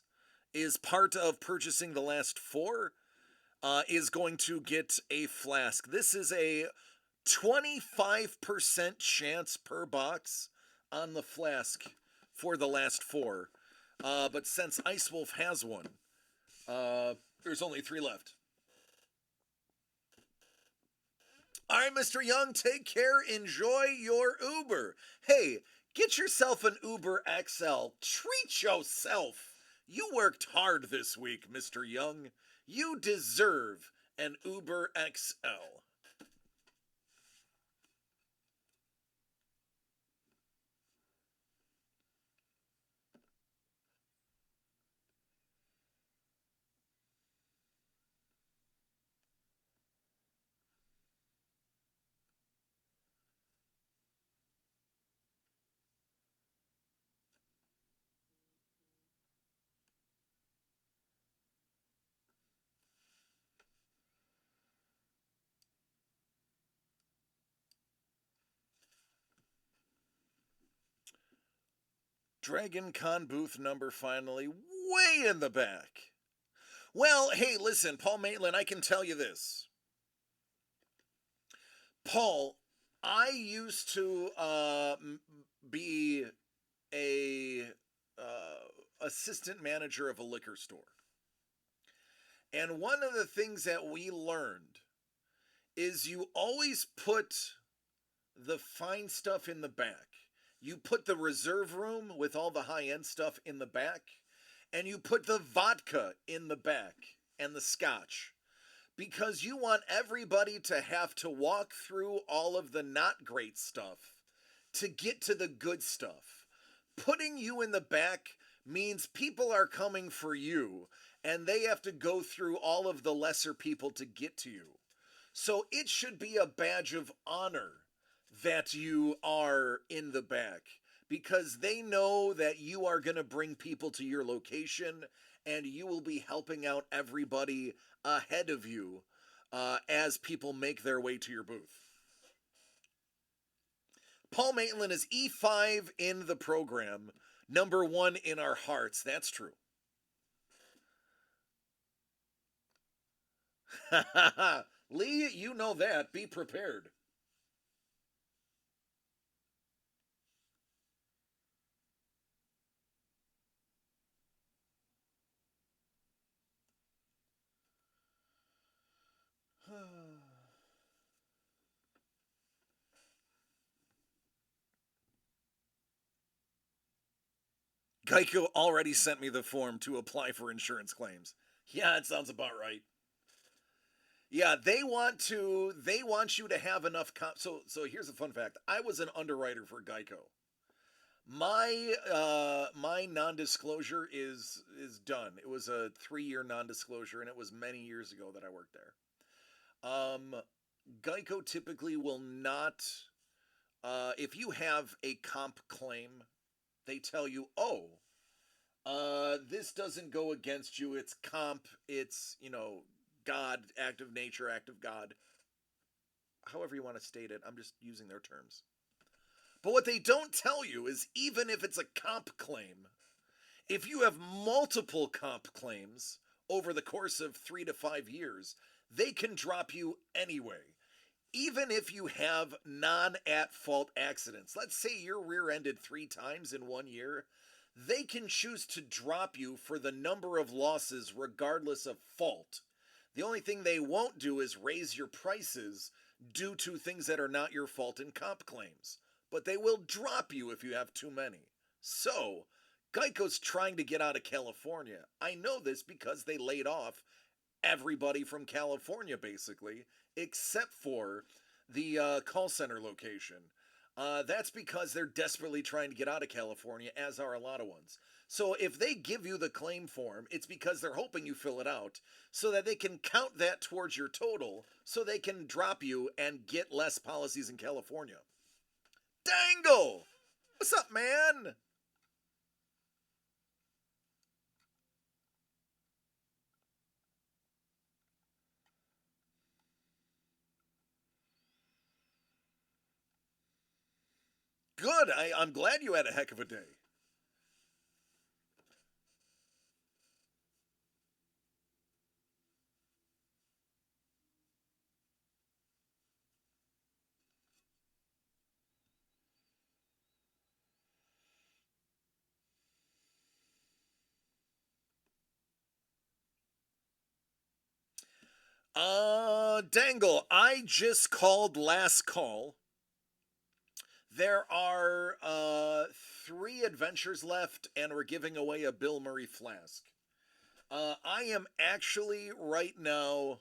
is part of purchasing the last 4, is going to get a flask. This is a 25% chance per box on the flask for the last 4. But since Ice Wolf has one, there's only 3 left. All right, Mr. Young, take care. Enjoy your Uber. Hey, get yourself an Uber XL. Treat yourself. You worked hard this week, Mr. Young. You deserve an Uber XL. Dragon Con booth number finally way in the back. Well, hey, listen, Paul Maitland, I can tell you this. Paul, I used to be a assistant manager of a liquor store. And one of the things that we learned is you always put the fine stuff in the back. You put the reserve room with all the high-end stuff in the back, and you put the vodka in the back and the scotch, because you want everybody to have to walk through all of the not great stuff to get to the good stuff. Putting you in the back means people are coming for you, and they have to go through all of the lesser people to get to you. So it should be a badge of honor that you are in the back, because they know that you are going to bring people to your location and you will be helping out everybody ahead of you. as people make their way to your booth. Paul Maitland is E5 in the program, number 1 in our hearts. That's true. Lee, you know that. Be prepared. Geico already sent me the form to apply for insurance claims. Yeah, it sounds about right. Yeah, they want you to have enough so here's a fun fact. I was an underwriter for Geico. My non-disclosure is done. It was a 3-year non-disclosure and it was many years ago that I worked there. Geico typically will not if you have a comp claim, they tell you, "Oh, this doesn't go against you. It's comp. It's, God, act of nature, act of God. However you want to state it. I'm just using their terms. But what they don't tell you is even if it's a comp claim, if you have multiple comp claims over the course of 3 to 5 years, they can drop you anyway. Even if you have non-at-fault accidents, let's say you're rear-ended 3 times in 1 year, they can choose to drop you for the number of losses regardless of fault. The only thing they won't do is raise your prices due to things that are not your fault in comp claims. But they will drop you if you have too many. So, Geico's trying to get out of California. I know this because they laid off everybody from California, basically, except for the call center location. That's because they're desperately trying to get out of California, as are a lot of ones. So if they give you the claim form, it's because they're hoping you fill it out so that they can count that towards your total so they can drop you and get less policies in California. Dangle! What's up, man? Good. I'm glad you had a heck of a day. Dangle, I just called last call. There are 3 adventures left, and we're giving away a Bill Murray flask. I am actually right now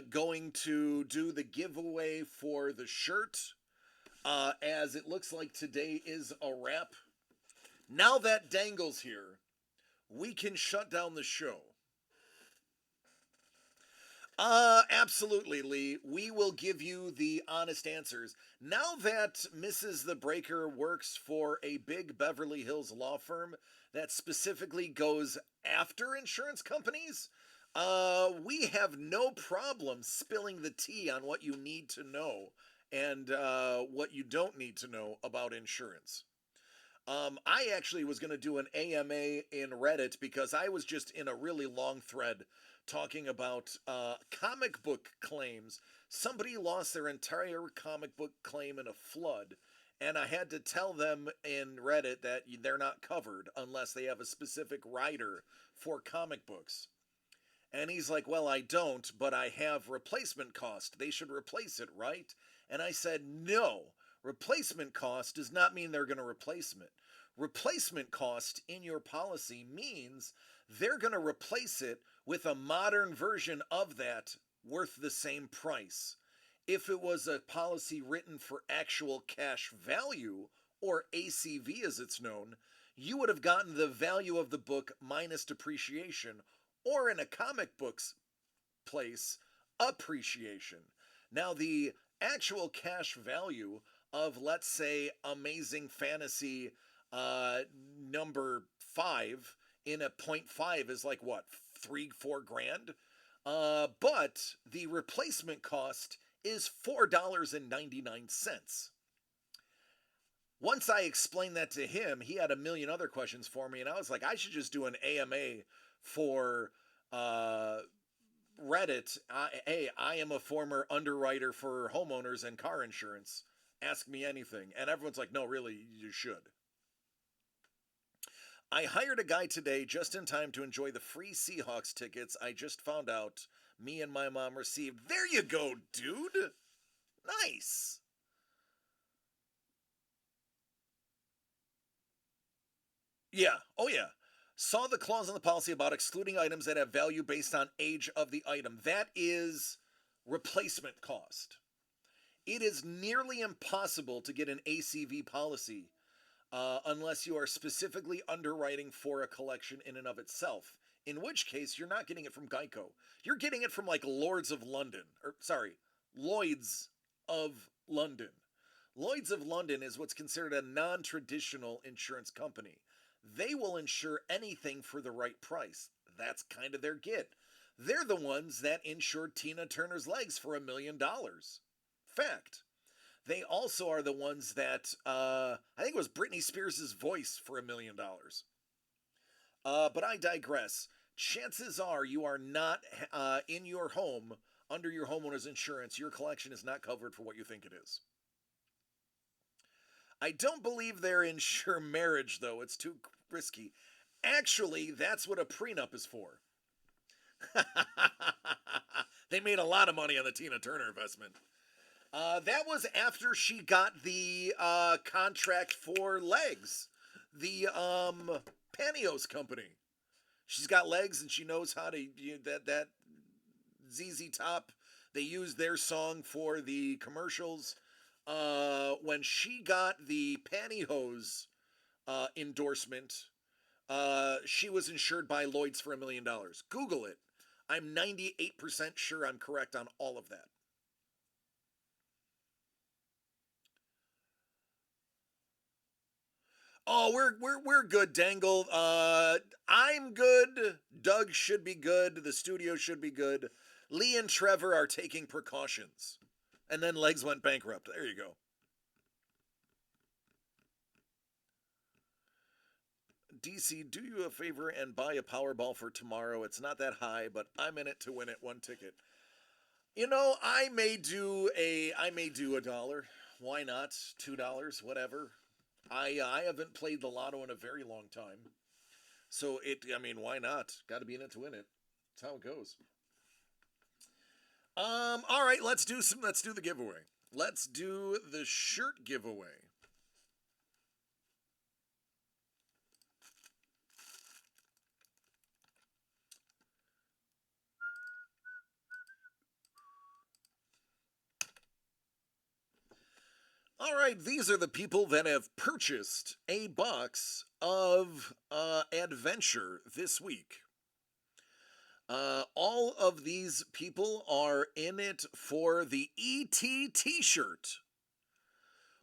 going to do the giveaway for the shirt, as it looks like today is a wrap. Now that Dangle's here, we can shut down the show. Absolutely, Lee. We will give you the honest answers. Now that Mrs. The Breaker works for a big Beverly Hills law firm that specifically goes after insurance companies, we have no problem spilling the tea on what you need to know and what you don't need to know about insurance. I actually was going to do an AMA in Reddit because I was just in a really long thread talking about comic book claims. Somebody lost their entire comic book claim in a flood, and I had to tell them in Reddit that they're not covered unless they have a specific rider for comic books. And he's like, "Well, I don't, but I have replacement cost. They should replace it, right?" And I said, "No. Replacement cost does not mean they're going to replace it. Replacement cost in your policy means they're going to replace it with a modern version of that worth the same price. If it was a policy written for actual cash value, or ACV as it's known, you would have gotten the value of the book minus depreciation, or in a comic book's place, appreciation. Now, the actual cash value of, let's say, Amazing Fantasy number 5 in a .5 is like what, 3-4 grand? But the replacement cost is $4.99. Once I explained that to him, he had a million other questions for me, and I was like, I should just do an AMA for Reddit. Hey, I am a former underwriter for homeowners and car insurance. Ask me anything. And everyone's like, no, really, you should. I hired a guy today just in time to enjoy the free Seahawks tickets I just found out me and my mom received. There you go, dude. Nice. Yeah. Oh, yeah. Saw the clause in the policy about excluding items that have value based on age of the item. That is replacement cost. It is nearly impossible to get an ACV policy unless you are specifically underwriting for a collection in and of itself. In which case, you're not getting it from Geico. You're getting it from like Lords of London, or sorry, Lloyd's of London. Lloyd's of London is what's considered a non-traditional insurance company. They will insure anything for the right price. That's kind of their git. They're the ones that insured Tina Turner's legs for $1 million. Fact. They also are the ones that I think it was Britney Spears' voice for $1 million. But I digress. Chances are you are not in your home under your homeowner's insurance. Your collection is not covered for what you think it is. I don't believe they're insure marriage, though. It's too risky. Actually, that's what a prenup is for. They made a lot of money on the Tina Turner investment. That was after she got the contract for legs. The pantyhose company. She's got legs and she knows how to that ZZ Top. They used their song for the commercials. When she got the pantyhose endorsement, she was insured by Lloyd's for $1 million. Google it. I'm 98% sure I'm correct on all of that. Oh, we're good, Dangle. I'm good. Doug should be good. The studio should be good. Lee and Trevor are taking precautions. And then Legs went bankrupt. There you go. DC, do you a favor and buy a Powerball for tomorrow. It's not that high, but I'm in it to win it. One ticket. You know, I may do $1. Why not? $2, whatever. I haven't played the lotto in a very long time. So why not? Got to be in it to win it. That's how it goes. All right, let's do the giveaway. Let's do the shirt giveaway. All right, these are the people that have purchased a box of Adventure this week. All of these people are in it for the ET t-shirt.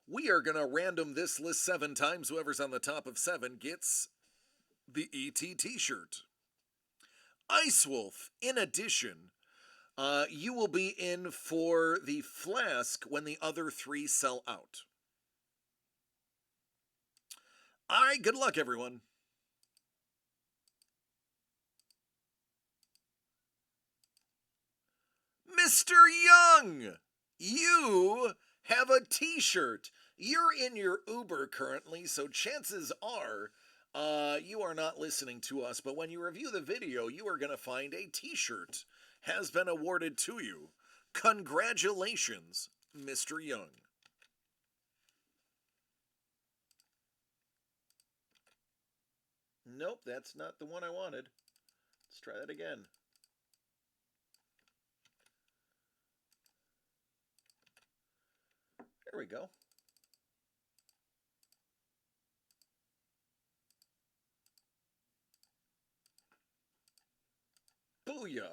We are going to random this list 7 times. Whoever's on the top of 7 gets the ET t-shirt. Ice Wolf, in addition, you will be in for the flask when the other 3 sell out. All right, good luck, everyone. Mr. Young, you have a t-shirt. You're in your Uber currently, so chances are you are not listening to us, but when you review the video, you are going to find a t-shirt has been awarded to you. Congratulations, Mr. Young. Nope, that's not the one I wanted. Let's try that again. There we go. Booyah.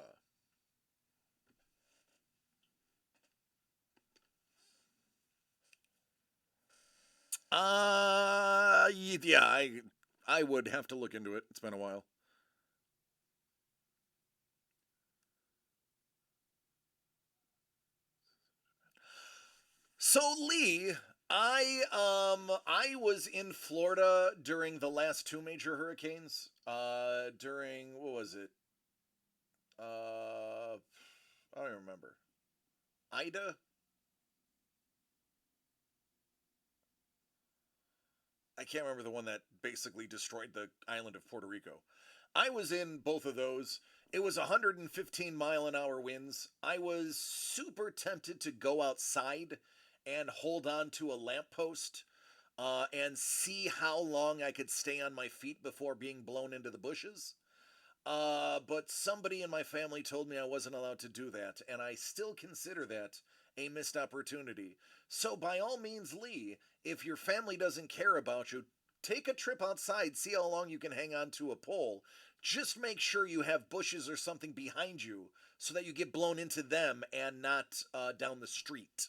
Yeah, I would have to look into it. It's been a while. So Lee, I was in Florida during the last two major hurricanes. During what was it? I don't even remember. Ida. I can't remember the one that basically destroyed the island of Puerto Rico. I was in both of those. It was 115-mile-an-hour winds. I was super tempted to go outside and hold on to a lamppost and see how long I could stay on my feet before being blown into the bushes. But somebody in my family told me I wasn't allowed to do that, and I still consider that a missed opportunity. So, by all means, Lee, if your family doesn't care about you, take a trip outside, see how long you can hang on to a pole. Just make sure you have bushes or something behind you so that you get blown into them and not down the street.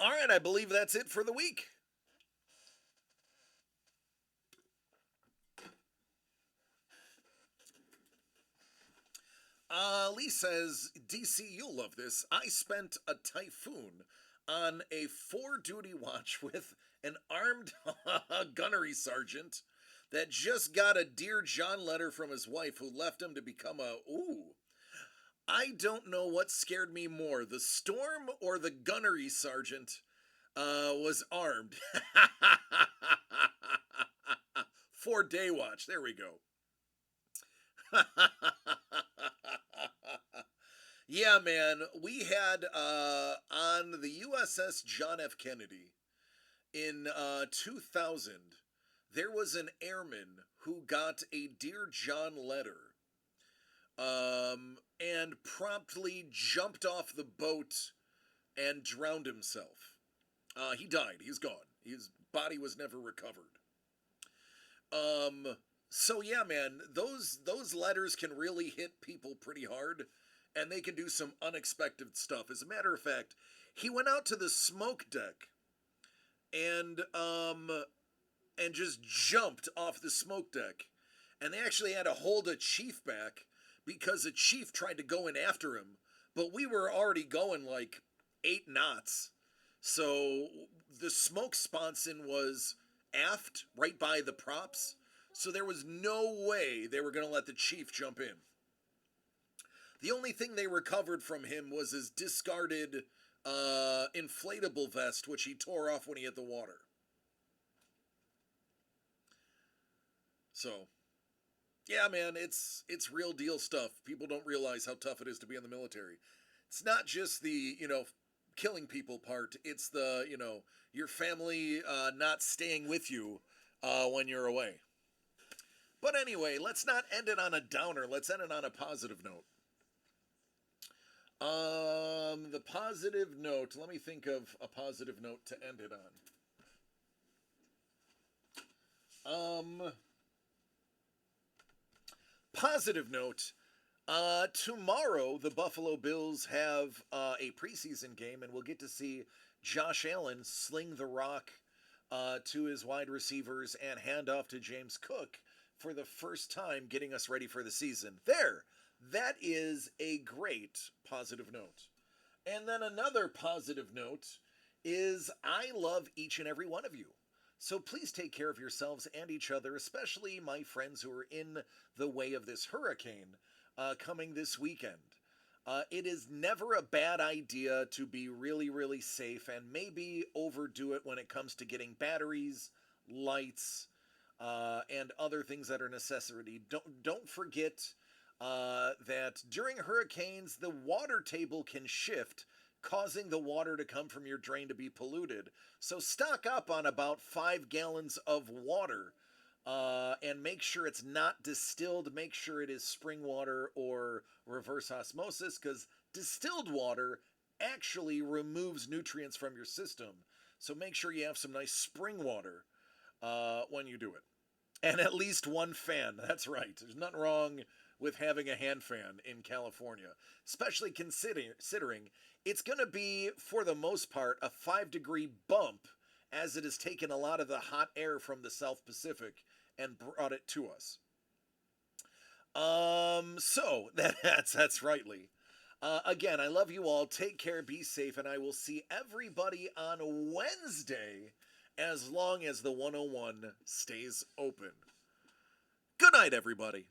All right, I believe that's it for the week. Lee says, DC, you'll love this. I spent a typhoon on a four-duty watch with an armed gunnery sergeant that just got a Dear John letter from his wife who left him to become a. Ooh. I don't know what scared me more, the storm or the gunnery sergeant was armed. 4-day watch. There we go. Yeah, man, we had on the USS John F. Kennedy in 2000, there was an airman who got a Dear John letter and promptly jumped off the boat and drowned himself. He died. He's gone. His body was never recovered. Um, so yeah, man, those letters can really hit people pretty hard, and they can do some unexpected stuff. As a matter of fact, he went out to the smoke deck and and just jumped off the smoke deck, and they actually had to hold a chief back because a chief tried to go in after him, but we were already going like 8 knots. So the smoke sponson was aft right by the props. So there was no way they were going to let the chief jump in. The only thing they recovered from him was his discarded inflatable vest, which he tore off when he hit the water. So, yeah, man, it's real deal stuff. People don't realize how tough it is to be in the military. It's not just the, killing people part. It's the, your family not staying with you when you're away. But anyway, let's not end it on a downer. Let's end it on a positive note. The positive note. Let me think of a positive note to end it on. Positive note. Tomorrow, the Buffalo Bills have a preseason game, and we'll get to see Josh Allen sling the rock to his wide receivers and hand off to James Cook for the first time, getting us ready for the season. There, that is a great positive note. And then another positive note is I love each and every one of you. So please take care of yourselves and each other, especially my friends who are in the way of this hurricane coming this weekend. It is never a bad idea to be really, really safe and maybe overdo it when it comes to getting batteries, lights, and other things that are necessity. Don't forget that during hurricanes, the water table can shift, causing the water to come from your drain to be polluted. So stock up on about 5 gallons of water and make sure it's not distilled. Make sure it is spring water or reverse osmosis, because distilled water actually removes nutrients from your system. So make sure you have some nice spring water when you do it. And at least one fan. That's right. There's nothing wrong with having a hand fan in California, especially considering it's going to be, for the most part, a 5-degree bump, as it has taken a lot of the hot air from the South Pacific and brought it to us. So that's rightly. Again, I love you all. Take care, be safe, and I will see everybody on Wednesday as long as the 101 stays open. Good night, everybody.